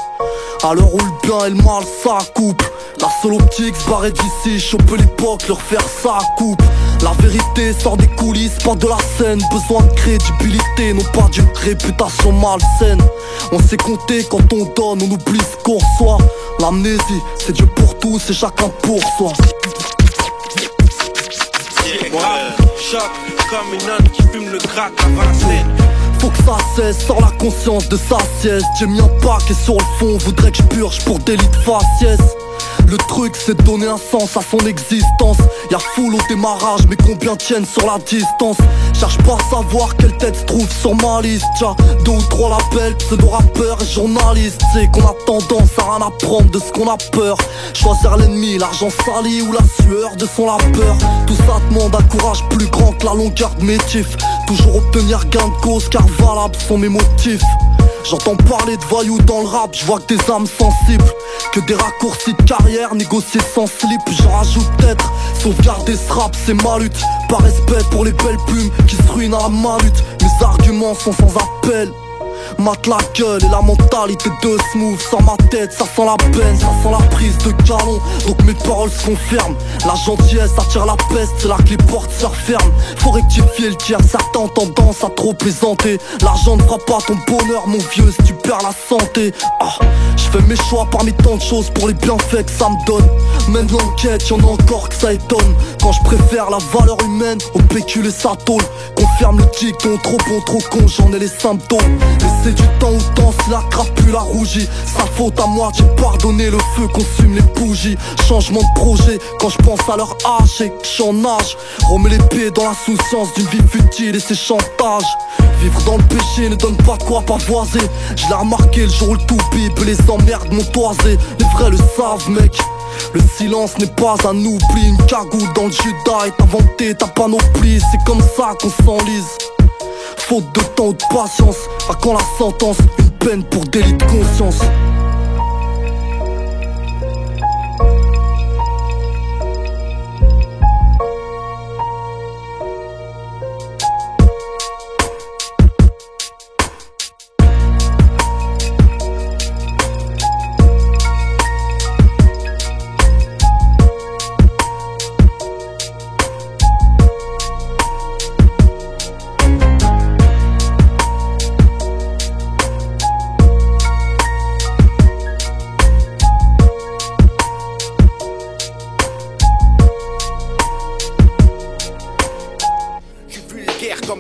À l'heure où le bien et le mal ça coupe, la seule optique se barrer d'ici, choper l'époque, leur faire ça coupe. La vérité sort des coulisses, pas de la scène. Besoin de crédibilité, non pas d'une réputation malsaine. On sait compter quand on donne, on oublie ce qu'on reçoit. L'amnésie, c'est Dieu pour tous et chacun pour soi. Moi, choc comme une âne qui fume le crack à Vincennes. Faut que ça cesse, sors la conscience de sa sieste. J'ai mis un paquet sur le fond, voudrais que je purge pour délit de faciès. Le truc c'est de donner un sens à son existence. Y'a foule au démarrage mais combien tiennent sur la distance. Cherche pas à savoir quelle tête se trouve sur ma liste. Y'a 2 ou 3 labels, pseudo-rappeurs et journalistes. C'est qu'on a tendance à rien apprendre de ce qu'on a peur. Choisir l'ennemi, l'argent sali ou la sueur de son labeur. Tout ça demande un courage plus grand que la longueur de mes tifs. Toujours obtenir gain de cause car valables sont mes motifs. J'entends parler de voyous dans le rap, je vois que des âmes sensibles. Que des raccourcis de carrière négociés sans slip. J'en rajoute peut-être, sauvegarder ce rap c'est ma lutte. Par respect pour les belles plumes qui se ruinent à la malute. Mes arguments sont sans appel. Mate la gueule et la mentalité de smooth. Sans ma tête, ça sent la peine, ça sent la prise de canon. Donc mes paroles se confirment. La gentillesse attire la peste, c'est là que les portes se referment. Faut rectifier le tir, certains ont tendance à trop plaisanter. L'argent ne fera pas ton bonheur mon vieux si tu perds la santé. Je fais mes choix parmi tant de choses pour les bienfaits que ça me donne. Mène l'enquête, y'en a encore que ça étonne. Quand je préfère la valeur humaine au pécule et sa tôle. Confirme le dicton, trop bon, trop con, j'en ai les symptômes. Laissez du temps au temps si la crapule a rougi. Sa faute à moi, j'ai pardonné, le feu consume les bougies. Changement de projet, quand je pense à leur âge et que j'en nage. Remets les pieds dans l'insouciance d'une vie futile et ses chantages. Vivre dans le péché ne donne pas de quoi pavoiser. Je l'ai remarqué le jour où le tout pipe, les emmerdes m'ont toisé. Les vrais le savent mec. Le silence n'est pas un oubli, une cagoule dans le Judas est inventée, ta panoplie, c'est comme ça qu'on s'enlise. Faute de temps ou de patience, à quand la sentence, une peine pour délit de conscience.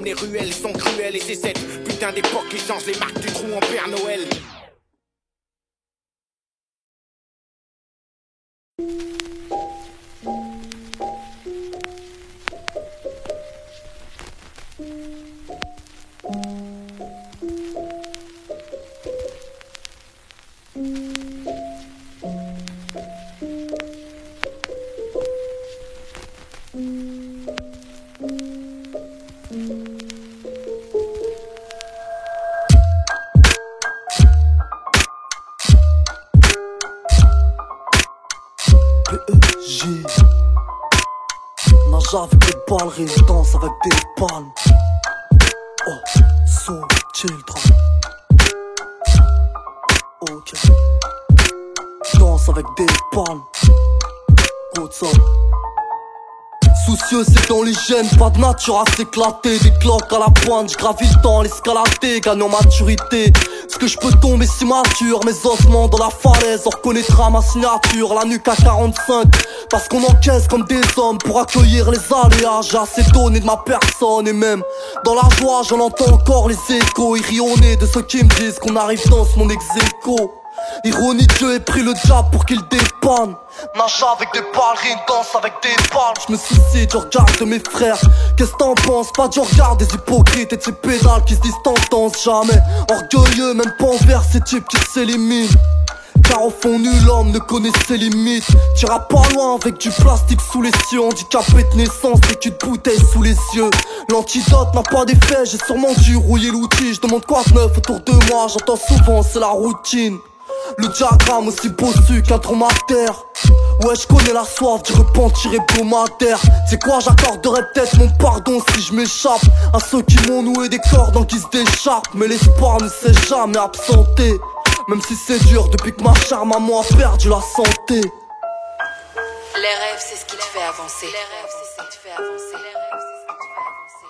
les ruelles sont cruelles. Et c'est cette putain d'époque qui change les marques du trou en Père Noël. PEJ nage avec des balles, résidence avec des palmes. Oh, so children. Ok. Danse avec des palmes. What's up? Soucieux c'est dans les gènes, pas de nature à s'éclater. Des cloques à la pointe, j'gravis le temps, l'escalader, gagne en maturité. Est-ce que je peux tomber si mature? Mes ossements dans la falaise, on reconnaîtra ma signature. La nuque à 45, parce qu'on encaisse comme des hommes pour accueillir les aléas. J'ai assez donné de ma personne et même dans la joie j'en entends encore les échos. Irrionné de ceux qui me disent qu'on arrive dans ce monde ex-aequo. Ironie, Dieu ait pris le diable pour qu'il dépanne. Nage avec des ballerines, danse avec des balles. Je me soucie du regard de mes frères. Qu'est-ce que t'en penses? Pas du regard des hypocrites et de ces pédales qui se disent t'entendent jamais. Orgueilleux, même pas envers ces types qui s'éliminent. Car au fond nul homme ne connaît ses limites. T'iras pas loin avec du plastique sous les cieux. Handicapé de naissance et qu'une bouteille sous les yeux. L'antidote n'a pas d'effet, j'ai sûrement dû rouiller l'outil. Je demande quoi de neuf autour de moi, j'entends souvent c'est la routine. Le diagramme aussi bossu qu'un dromadaire. Ouais je connais la soif du repentir hebdomadaire. C'est quoi, j'accorderais peut-être mon pardon si je m'échappe à ceux qui m'ont noué des cordes en guise d'écharpe. Mais l'espoir ne s'est jamais absenté. Même si c'est dur depuis que ma chère maman a perdu la santé. Les rêves c'est ce qui te fait avancer. Les rêves c'est ce qui te fait avancer. Les rêves c'est ce qui te fait avancer.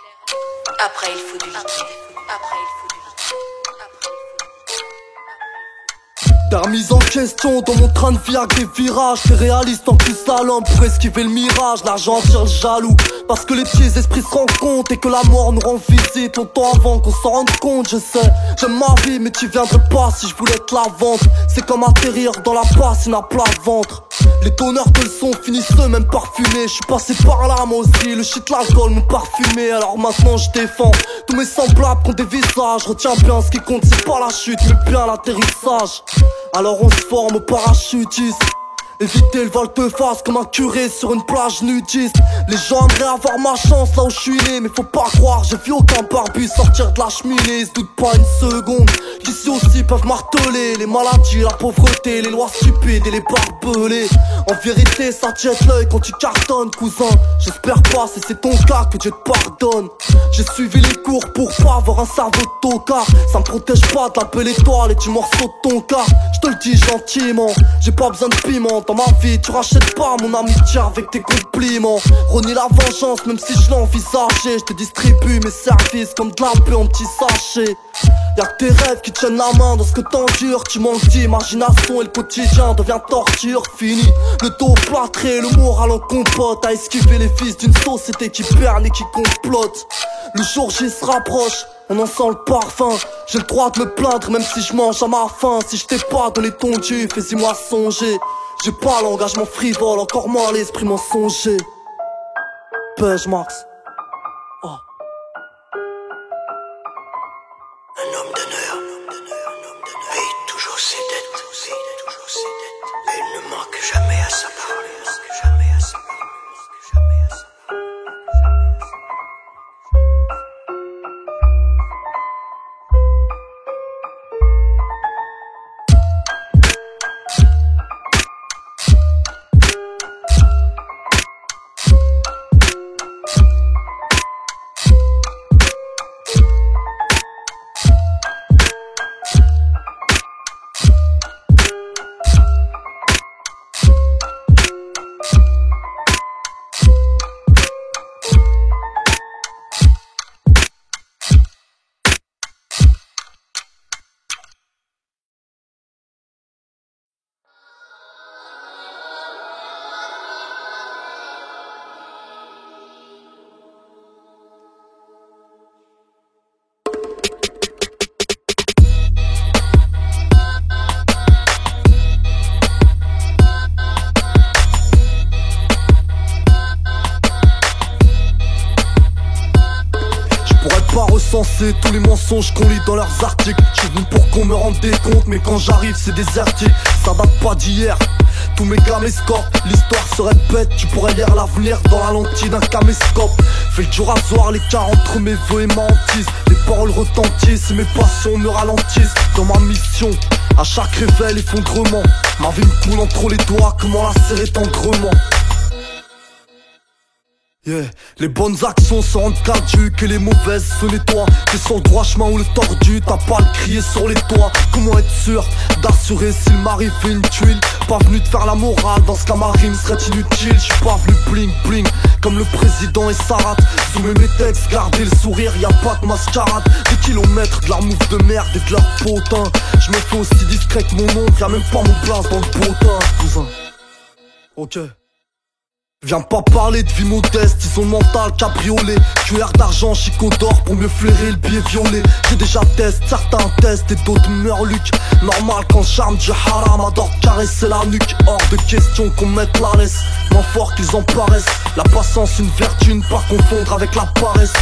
Après il faut du liquide. Après il faut du liquide. T'as remise en question dans mon train de vie avec des virages. T'es réaliste en plus à l'homme pour esquiver le mirage. L'argent tire le jaloux parce que les petits esprits se rendent compte et que la mort nous rend visite longtemps avant qu'on s'en rende compte. Je sais, j'aime ma vie mais tu viendrais pas si je voulais te la vendre. C'est comme atterrir dans la bassine à plat ventre. Les donneurs de leçons finissent eux-mêmes parfumés. Je suis passé par là moi aussi, le shit, l'alcool m'ont parfumé. Alors maintenant je défends tous mes semblables qui ont des visages. Retiens bien, ce qui compte c'est pas la chute mais bien l'atterrissage. Alors on se forme au parachutiste. Éviter le volte-face comme un curé sur une plage nudiste. Les gens aimeraient avoir ma chance là où je suis né. Mais faut pas croire, j'ai vu aucun barbu sortir de la cheminée. Se doute pas une seconde qu'ici aussi peuvent marteler les maladies, la pauvreté, les lois stupides et les barbelés. En vérité ça jette l'œil quand tu cartonnes cousin. J'espère pas si c'est ton cas que Dieu te pardonne. J'ai suivi les cours pour pas avoir un cerveau de tocard. Ça me protège pas de la belle étoile et du morceau de ton cas. Je te le dis gentiment, j'ai pas besoin de piment. Dans ma vie tu rachètes pas mon amitié avec tes compliments. Renie la vengeance même si je l'envisageais. Je te distribue mes services comme de la peur en petits sachets. Y'a que tes rêves qui tiennent la main dans ce que t'endures. Tu manques d'imagination et le quotidien devient torture. Fini, le dos plâtré, le moral en compote. À esquiver les fils d'une société qui perd et qui complote. Le jour J se rapproche, on en sent le parfum. J'ai le droit de me plaindre même si je mange à ma faim. Si je t'ai pas donné ton dû, fais-y moi songer. J'ai pas l'engagement frivole, encore moins l'esprit mensonger. Pêche Max. Oh. Un homme d'honneur paye toujours ses dettes. Mais il ne manque jamais à sa parole. recenser tous les mensonges qu'on lit dans leurs articles. Je suis venu pour qu'on me rende des comptes, mais quand j'arrive c'est désertique. Ça date pas d'hier, tous mes gars m'escortent. L'histoire se répète, tu pourrais lire l'avenir dans la lentille d'un caméscope. Fais le du rasoir, l'écart entre mes vœux et ma hantise. Les paroles retentissent et mes passions me ralentissent. Dans ma mission, à chaque réveil, effondrement. Ma vie me coule entre les doigts, comment la serrer tendrement. Yeah. Les bonnes actions se rendent caduques et les mauvaises se nettoient. T'es sur le droit chemin ou le tordu, t'as pas à le crier sur les toits. Comment être sûr d'assurer s'il m'arrive une tuile? Pas venu te faire la morale, dans ce cas ma rime serait inutile. J'suis pas venu bling bling comme le président et Sarat. Zoomer mes textes, garder le sourire, y'a pas de mascarade. Des kilomètres de leur mouffe de merde et de leur potin. J'me fais aussi discret que mon oncle, y'a même pas mon place dans le potin, cousin. Ok. Viens pas parler de vie modeste, ils ont le mental cabriolet. Cuillère d'argent, chicot d'or pour mieux flairer le billet violet. J'ai déjà testé, certains testent et d'autres meurlucs. Normal quand charme du haram adore caresser la nuque. Hors de question qu'on mette la laisse, moins fort qu'ils en paraissent. La patience une vertu, ne pas confondre avec la paresse.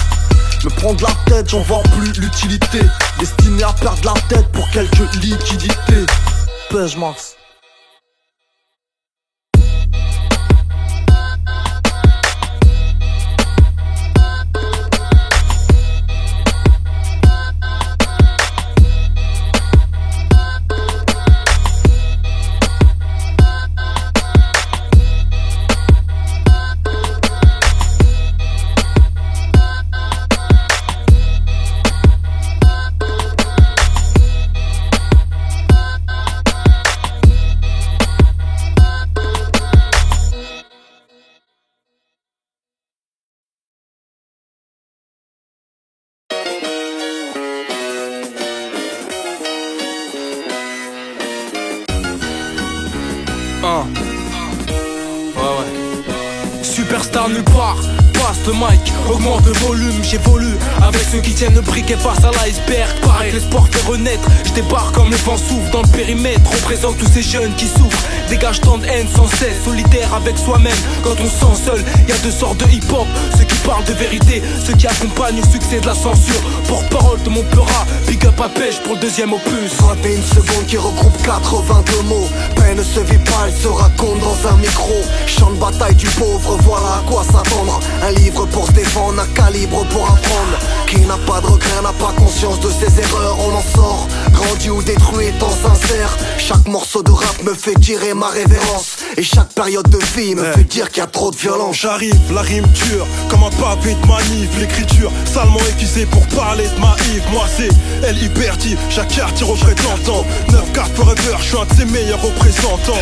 Me prendre la tête, j'en vois plus l'utilité. Destiné à perdre la tête pour quelques liquidités. Pêche Max. Superstar nulle part, passe le mic, augmente le volume, j'évolue avec ceux qui tiennent le briquet face à l'iceberg. Pareil que l'espoir fait renaître, je débarque comme le vent souffle dans le périmètre. Représente tous ces jeunes qui souffrent, dégage tant de haine sans cesse. Solitaire avec soi-même, quand on se sent seul, y a deux sortes de hip-hop. Ceux qui parlent de vérité, ceux qui accompagnent le succès de la censure. Porte-parole de mon pleura, big up à pêche pour le deuxième opus. 21 secondes qui regroupe 82 mots. Peine ne se vit pas, elle se raconte dans un micro. Champ de bataille du pauvre, voilà à quoi s'attendre. Un livre pour se défendre, un calibre pour apprendre. Qui n'a pas de regret, n'a pas conscience de ses erreurs. On en sort, grandi ou détruit étant sincère. Chaque morceau de rap me fait tirer ma révérence. Et chaque période de vie me fait dire qu'il y a trop de violence. J'arrive, la rime dure, comme un pavé de manif. L'écriture salement aiguisée pour parler de ma Yves. Moi c'est L.I.Berti, chaque quartier représentant 9-4 forever, je suis un de ses meilleurs représentants.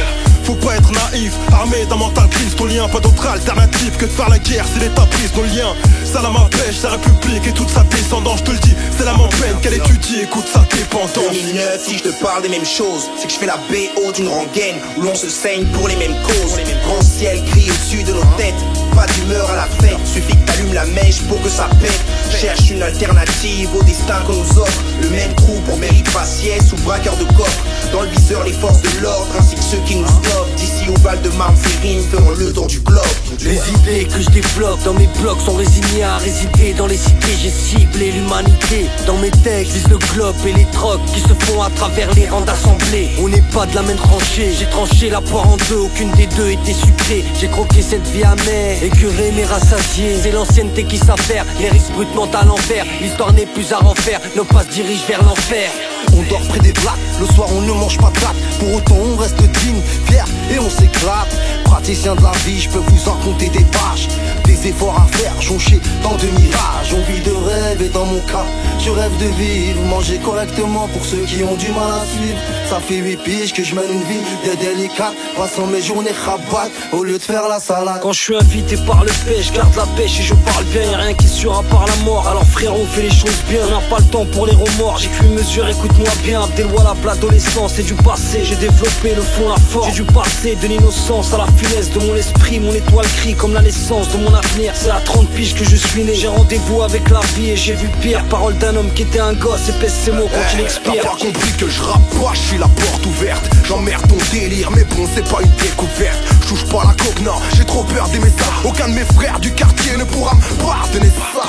Faut pas être naïf, armé d'un mental cristolien. Pas d'autre alternative que de faire la guerre si l'état brise nos liens. Salam à pêche, sa république et toute sa descendance. Je te le dis, c'est la peine qu'elle étudie, écoute sa dépendance. 2009, si je te parle des mêmes choses, c'est que je fais la BO d'une rengaine où l'on se saigne pour les mêmes causes. Grand ciel gris au-dessus de nos têtes, pas d'humeur à la fête. Suffit que t'allumes la mèche pour que ça pète. Cherche une alternative au destin qu'on nous offre. Le même trou pour mérite faciès ou braqueur de coffre. Dans le viseur, les forces de l'ordre ainsi que ceux qui nous stoppent. D'ici au Val de Marne, ces rimes feront le tour du globe. Les idées que je développe dans mes blocs sont résignées à résider dans les cités. J'ai ciblé l'humanité. Dans mes textes, vise le globe et les trocs qui se font à travers les rangs d'assemblée. On n'est pas de la même tranchée. J'ai tranché la poire en deux, aucune des deux était sucrée. J'ai croqué cette vie amère, écuré mais rassasié. C'est l'ancienneté qui s'affaire, les risques bruts mentent à l'envers. L'histoire n'est plus à refaire, nos pas se dirigent vers l'enfer. On dort près des plaques, le soir on ne mange pas de pâtes. Pour autant on reste digne, fier et on s'éclate. Praticien de la vie, je peux vous en compter des pages. Des efforts à faire, jonchés dans de mirages. On vit de rêve et dans mon cas, je rêve de vivre. Manger correctement pour ceux qui ont du mal à suivre. Ça fait 8 piges que je mène une vie des délicate, passant mes journées rabat au lieu de faire la salade. Quand je suis invité par le pêche, je garde la pêche et je parle bien. Y'a rien qui est sûr à part la mort. Alors frérot, fais les choses bien, on n'a pas le temps pour les remords. J'ai pu mesurer, écoute-moi bien. Abdelwala, l'adolescence, c'est du passé. J'ai développé le fond, la force. J'ai dû passer de l'innocence à la finesse de mon esprit. Mon étoile crie comme la naissance de mon avenir. C'est à 30 piges que je suis né. J'ai rendez-vous avec la vie et j'ai vu pire. Parole d'un homme qui était un gosse, épaisse ses mots quand il expire. T'as pas compris que je rappe pas, je suis la porte ouverte. J'emmerde ton délire, mais bon c'est pas une découverte. Je touche pas la coque, non, j'ai trop peur d'aimer ça. Aucun de mes frères du quartier ne pourra me pardonner ça.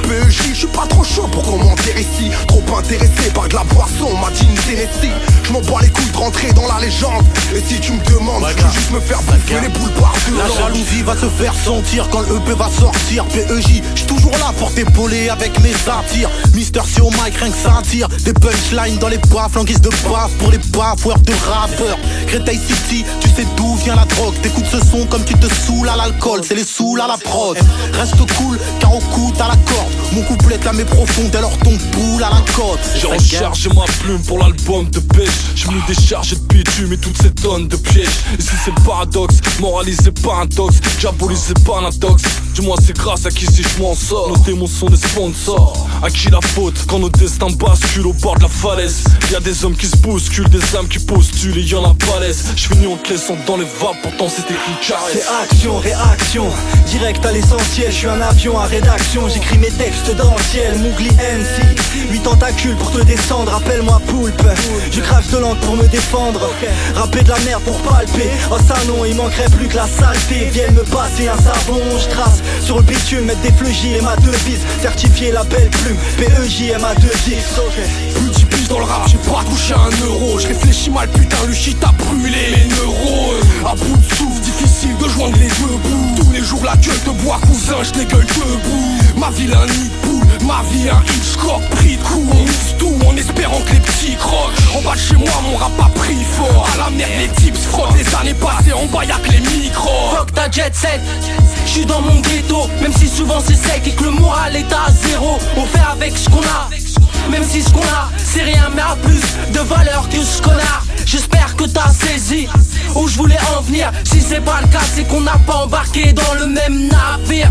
PEJ, je suis pas trop chaud pour commenter ici. Trop intéressé par de la boisson, on m'a dit une Tennessee. Je m'en bats les couilles de rentrer dans la légende. Et si tu me demandes, je veux juste me faire bouffer les boules par deux. La jalousie va se faire sentir quand le EP va sortir. PEJ, j'suis toujours là pour t'épauler avec mes satires. Mister C au mic, rien que ça tire. Des punchlines dans les baffes, en guise de baffe pour les baffeurs de rappeurs. Créteil City, tu sais d'où vient la drogue. T'écoutes ce son comme tu te saoules à l'alcool. C'est les saouls à la prod. Reste cool, car au coup t'as la corde. Mon couplet la met profonde, alors ton boule à la côte. J'ai rechargé ma plume pour l'album de pêche. J'ai mis des charges de bitume et toutes ces tonnes de pièges. Ici c'est le paradoxe, moraliser pas un tox, diaboliser pas un intox. Dis-moi c'est grâce à qui si je m'en sors. Nos démons sont des sponsors. À qui la faute quand nos destins basculent au bord de la falaise? Y'a des hommes qui se bousculent, des âmes qui postulent et y'en a pas l'aise. J'finis en te laissant dans les vapes, pourtant c'était qu'une caresse. C'est action, réaction, direct à l'essentiel. Je suis un avion à rédaction, j'écris mes textes dans le ciel. Mougli MC, 8 tentacules pour te descendre. Appelle-moi Poulpe, je crache de l'encre pour me défendre. Rapper de la merde pour palper. Oh ça non, il manquerait plus que la saleté. Viennent me passer un savon, je trace sur le bitume, mettre des fleugies et ma devise. Certifié la belle plume, PEJ ma devise. Petit pige dans le rap, j'ai pas touché un euro. Je réfléchis mal, putain, le shit a brûlé mes neurones. À bout de souffle, difficile de joindre les deux bouts. Tous les jours la gueule de bois, cousin, je dégueule debout. Ma ville un nid de poule, ma vie un Hitchcock. Pris de coups, on mise tout en espérant que les petits croquent. En bas de chez moi, mon rap a pris fort. À la merde, les types se frottent. Les années passées, en bas y'a que les micros. Fuck ta jet set, j'suis dans mon ghetto. Même si souvent c'est sec et que le moral est à zéro. On fait avec ce qu'on a, même si ce qu'on a c'est rien mais a plus de valeur que ce connard. J'espère que t'as saisi où je voulais en venir. Si c'est pas le cas, c'est qu'on n'a pas embarqué dans le même navire.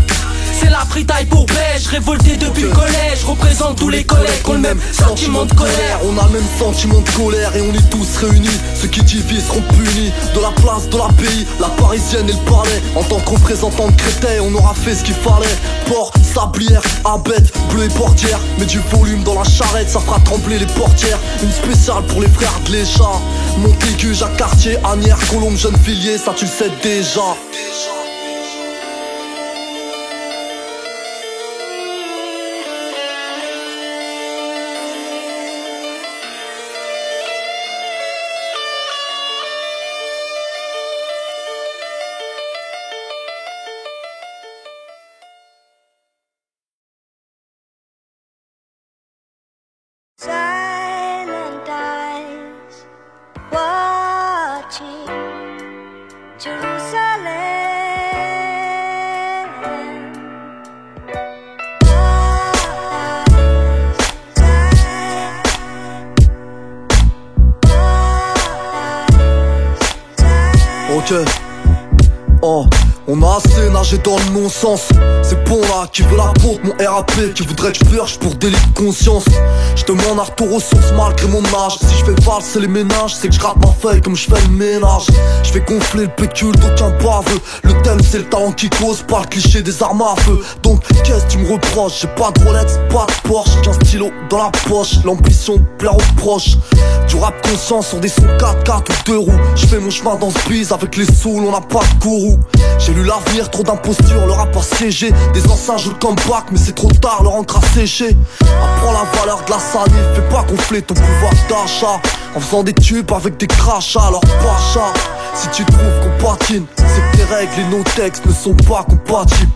C'est la fritaille pour pêche, révolté depuis le collège. Représente tous les collègues qui ont le même sentiment de colère. On a le même sentiment de colère et on est tous réunis. Ceux qui divisent seront punis. De la place, de la pays, la parisienne et le palais. En tant que représentant de Créteil, on aura fait ce qu'il fallait. Port, sablière, abette, bleu et portière. Mets du volume dans la charrette, ça fera trembler les portières. Une spéciale pour les frères de l'Échat. Montaigu, Jacques Cartier, Agnières, Colombe, Gennevilliers, ça tu le sais déjà. Silent eyes watching Jerusalem. Ok. Oh, on a assez nagé dans le non-sens. C'est bon là, qui veut la peau de mon RAP, qui voudrait que je purge pour délit de conscience. Je demande un retour aux sources malgré mon âge. Si je fais valser les ménages, c'est que je gratte ma feuille comme je fais le ménage. Je fais gonfler le pécule d'aucun baveux. Le thème c'est le talent qui cause, pas le cliché des armes à feu. Donc qu'est-ce que tu me reproches? J'ai pas de Rolex, pas de Porsche, qu'un stylo dans la poche. L'ambition de plaire aux proches. Du rap conscient sur des sons 4x4 ou 2 roues. Je fais mon chemin dans ce bise avec les souls, on n'a pas de gourou. J'ai lu l'avenir, trop d'imposture, le rap a siégé. Des anciens jouent le comeback, mais c'est trop tard, leur encre a séché. Apprends la valeur de la salive, fais pas gonfler ton pouvoir d'achat en faisant des tubes avec des crachats, alors pacha. Si tu trouves qu'on patine, c'est que tes règles et nos textes ne sont pas compatibles.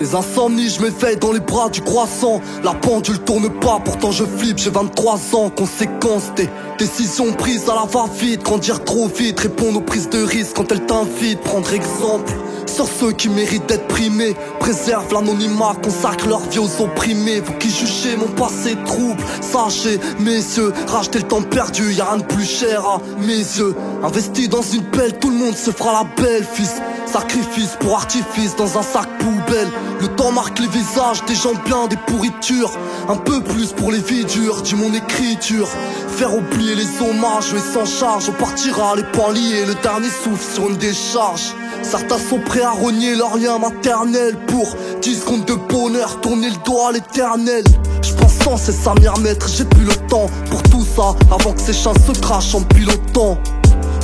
Des insomnies, je m'éveille dans les bras du croissant. La pendule tourne pas, pourtant je flippe, j'ai 23 ans. Conséquence des décisions prises à la va-vite. Grandir trop vite, répondre aux prises de risque quand elles t'invitent. Prendre exemple sur ceux qui méritent d'être primés. Préserve l'anonymat, consacre leur vie aux opprimés. Vous qui jugez mon passé trouble, sachez, messieurs, racheter le temps perdu, y'a rien de plus cher à mes yeux. Investi dans une pelle, tout le monde se fera la belle, fils. Sacrifice pour artifice dans un sac poubelle. Le temps marque les visages des gens bien, des pourritures. Un peu plus pour les vies dures, dis mon écriture. Faire oublier les hommages, et sans charge. On partira les poings liés, le dernier souffle sur une décharge. Certains sont prêts à rogner leur lien maternel pour 10 secondes de bonheur, tourner le doigt à l'éternel. Je pense sans cesse à m'y remettre, j'ai plus le temps pour tout ça avant que ces chiens se crachent en pilotant.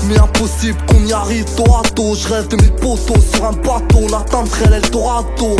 Mais impossible qu'on y arrive dos à dos. Je rêve de mes potos sur un bateau, on atteindrait l'Eldorado.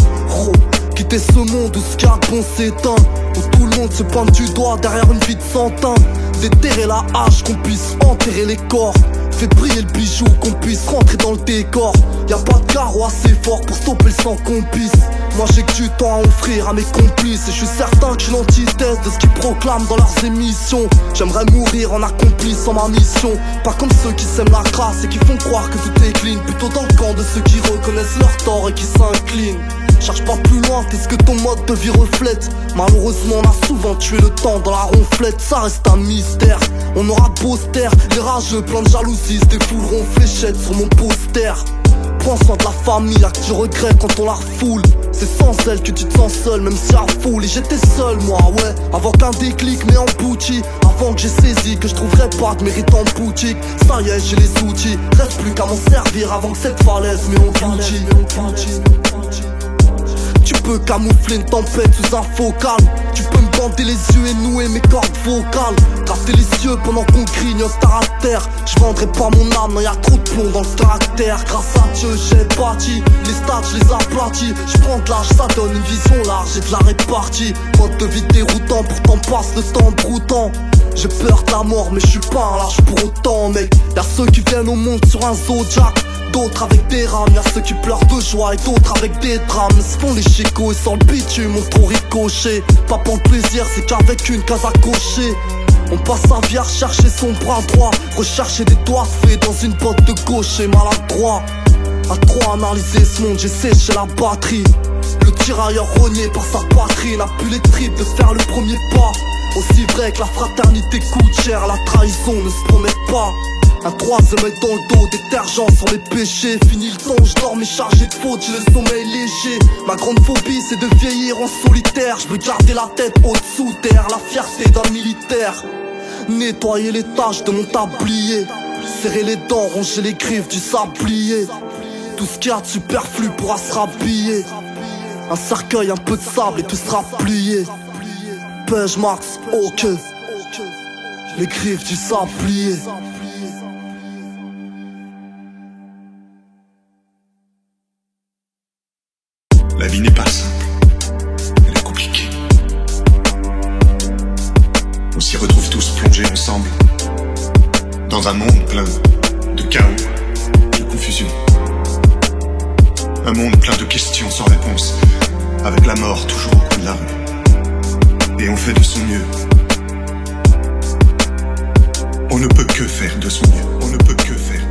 Quitter ce monde où ce qu'il y a de bon s'éteint, où tout le monde se pointe du doigt derrière une vie de santin. Déterrer la hache, qu'on puisse enterrer les corps. Fait briller le bijou, qu'on puisse rentrer dans le décor. Y'a pas de carreau assez fort pour stopper le sang qu'on pisse. Moi j'ai que du temps à offrir à mes complices. Et je suis certain que je suis l'antithèse de ce qu'ils proclament dans leurs émissions. J'aimerais mourir en accomplissant ma mission. Pas comme ceux qui sèment la crasse et qui font croire que tout est clean. Plutôt dans le camp de ceux qui reconnaissent leur tort et qui s'inclinent. Cherche pas plus loin, qu'est-ce que ton mode de vie reflète. Malheureusement on a souvent tué le temps dans la ronflette. Ça reste un mystère, on aura beau se taire. Les rageux plein de jalousie se défouleront fléchettes sur mon poster. Prends soin de la famille, là que tu regrettes quand on la refoule. C'est sans elle que tu te sens seul, même si à foule. Et j'étais seul moi, ouais, avant qu'un déclic m'ait embouti. Avant que j'ai saisi que je trouverais pas de mérite en boutique. Ça y est, j'ai les outils, reste plus qu'à m'en servir avant que cette falaise m'engloutit. Tu peux camoufler une tempête sous un focal. Tu peux me bander les yeux et nouer mes cordes vocales. Gratter les yeux pendant qu'on grignote star à terre. Je vendrai pas mon âme, non y'a trop de plomb dans le caractère. Grâce à Dieu j'ai bâti, les stats je les aplatis. Je prends de l'âge, ça donne une vision large et de la répartie. Mode de vie déroutant, pourtant passe le temps broutant. J'ai peur de la mort mais je suis pas un lâche pour autant mec. Y'a ceux qui viennent au monde sur un Zodiac, d'autres avec des rames, y'a ceux qui pleurent de joie et d'autres avec des drames. Se font les chicots et sans le bitume, on trop ricoché. Pas pour le plaisir, c'est qu'avec une case à cocher. On passe sa vie à rechercher son bras droit, rechercher des doigts faits dans une botte de gaucher maladroit. À trop analyser ce monde, j'ai séché la batterie. Le tirailleur rogné par sa patrie n'a plus les tripes de faire le premier pas. Aussi vrai que la fraternité coûte cher, la trahison ne se promet pas. Un troisième œil dans le dos, détergent sur les péchés. Fini le temps, je dors mais chargé de fautes, j'ai le sommeil léger. Ma grande phobie c'est de vieillir en solitaire. Je veux garder la tête haute sous terre, la fierté d'un militaire. Nettoyer les taches de mon tablier, serrer les dents, ronger les griffes du sablier. Tout ce qu'il y a de superflu pourra se rhabiller. Un cercueil, un peu de sable et tout sera plié. Pêche Max, ok. Les griffes du sablier. La vie n'est pas simple, elle est compliquée. On s'y retrouve tous plongés ensemble, dans un monde plein de chaos, de confusion. Un monde plein de questions sans réponse, avec la mort toujours au coin de la rue. Et on fait de son mieux. On ne peut que faire de son mieux, on ne peut que faire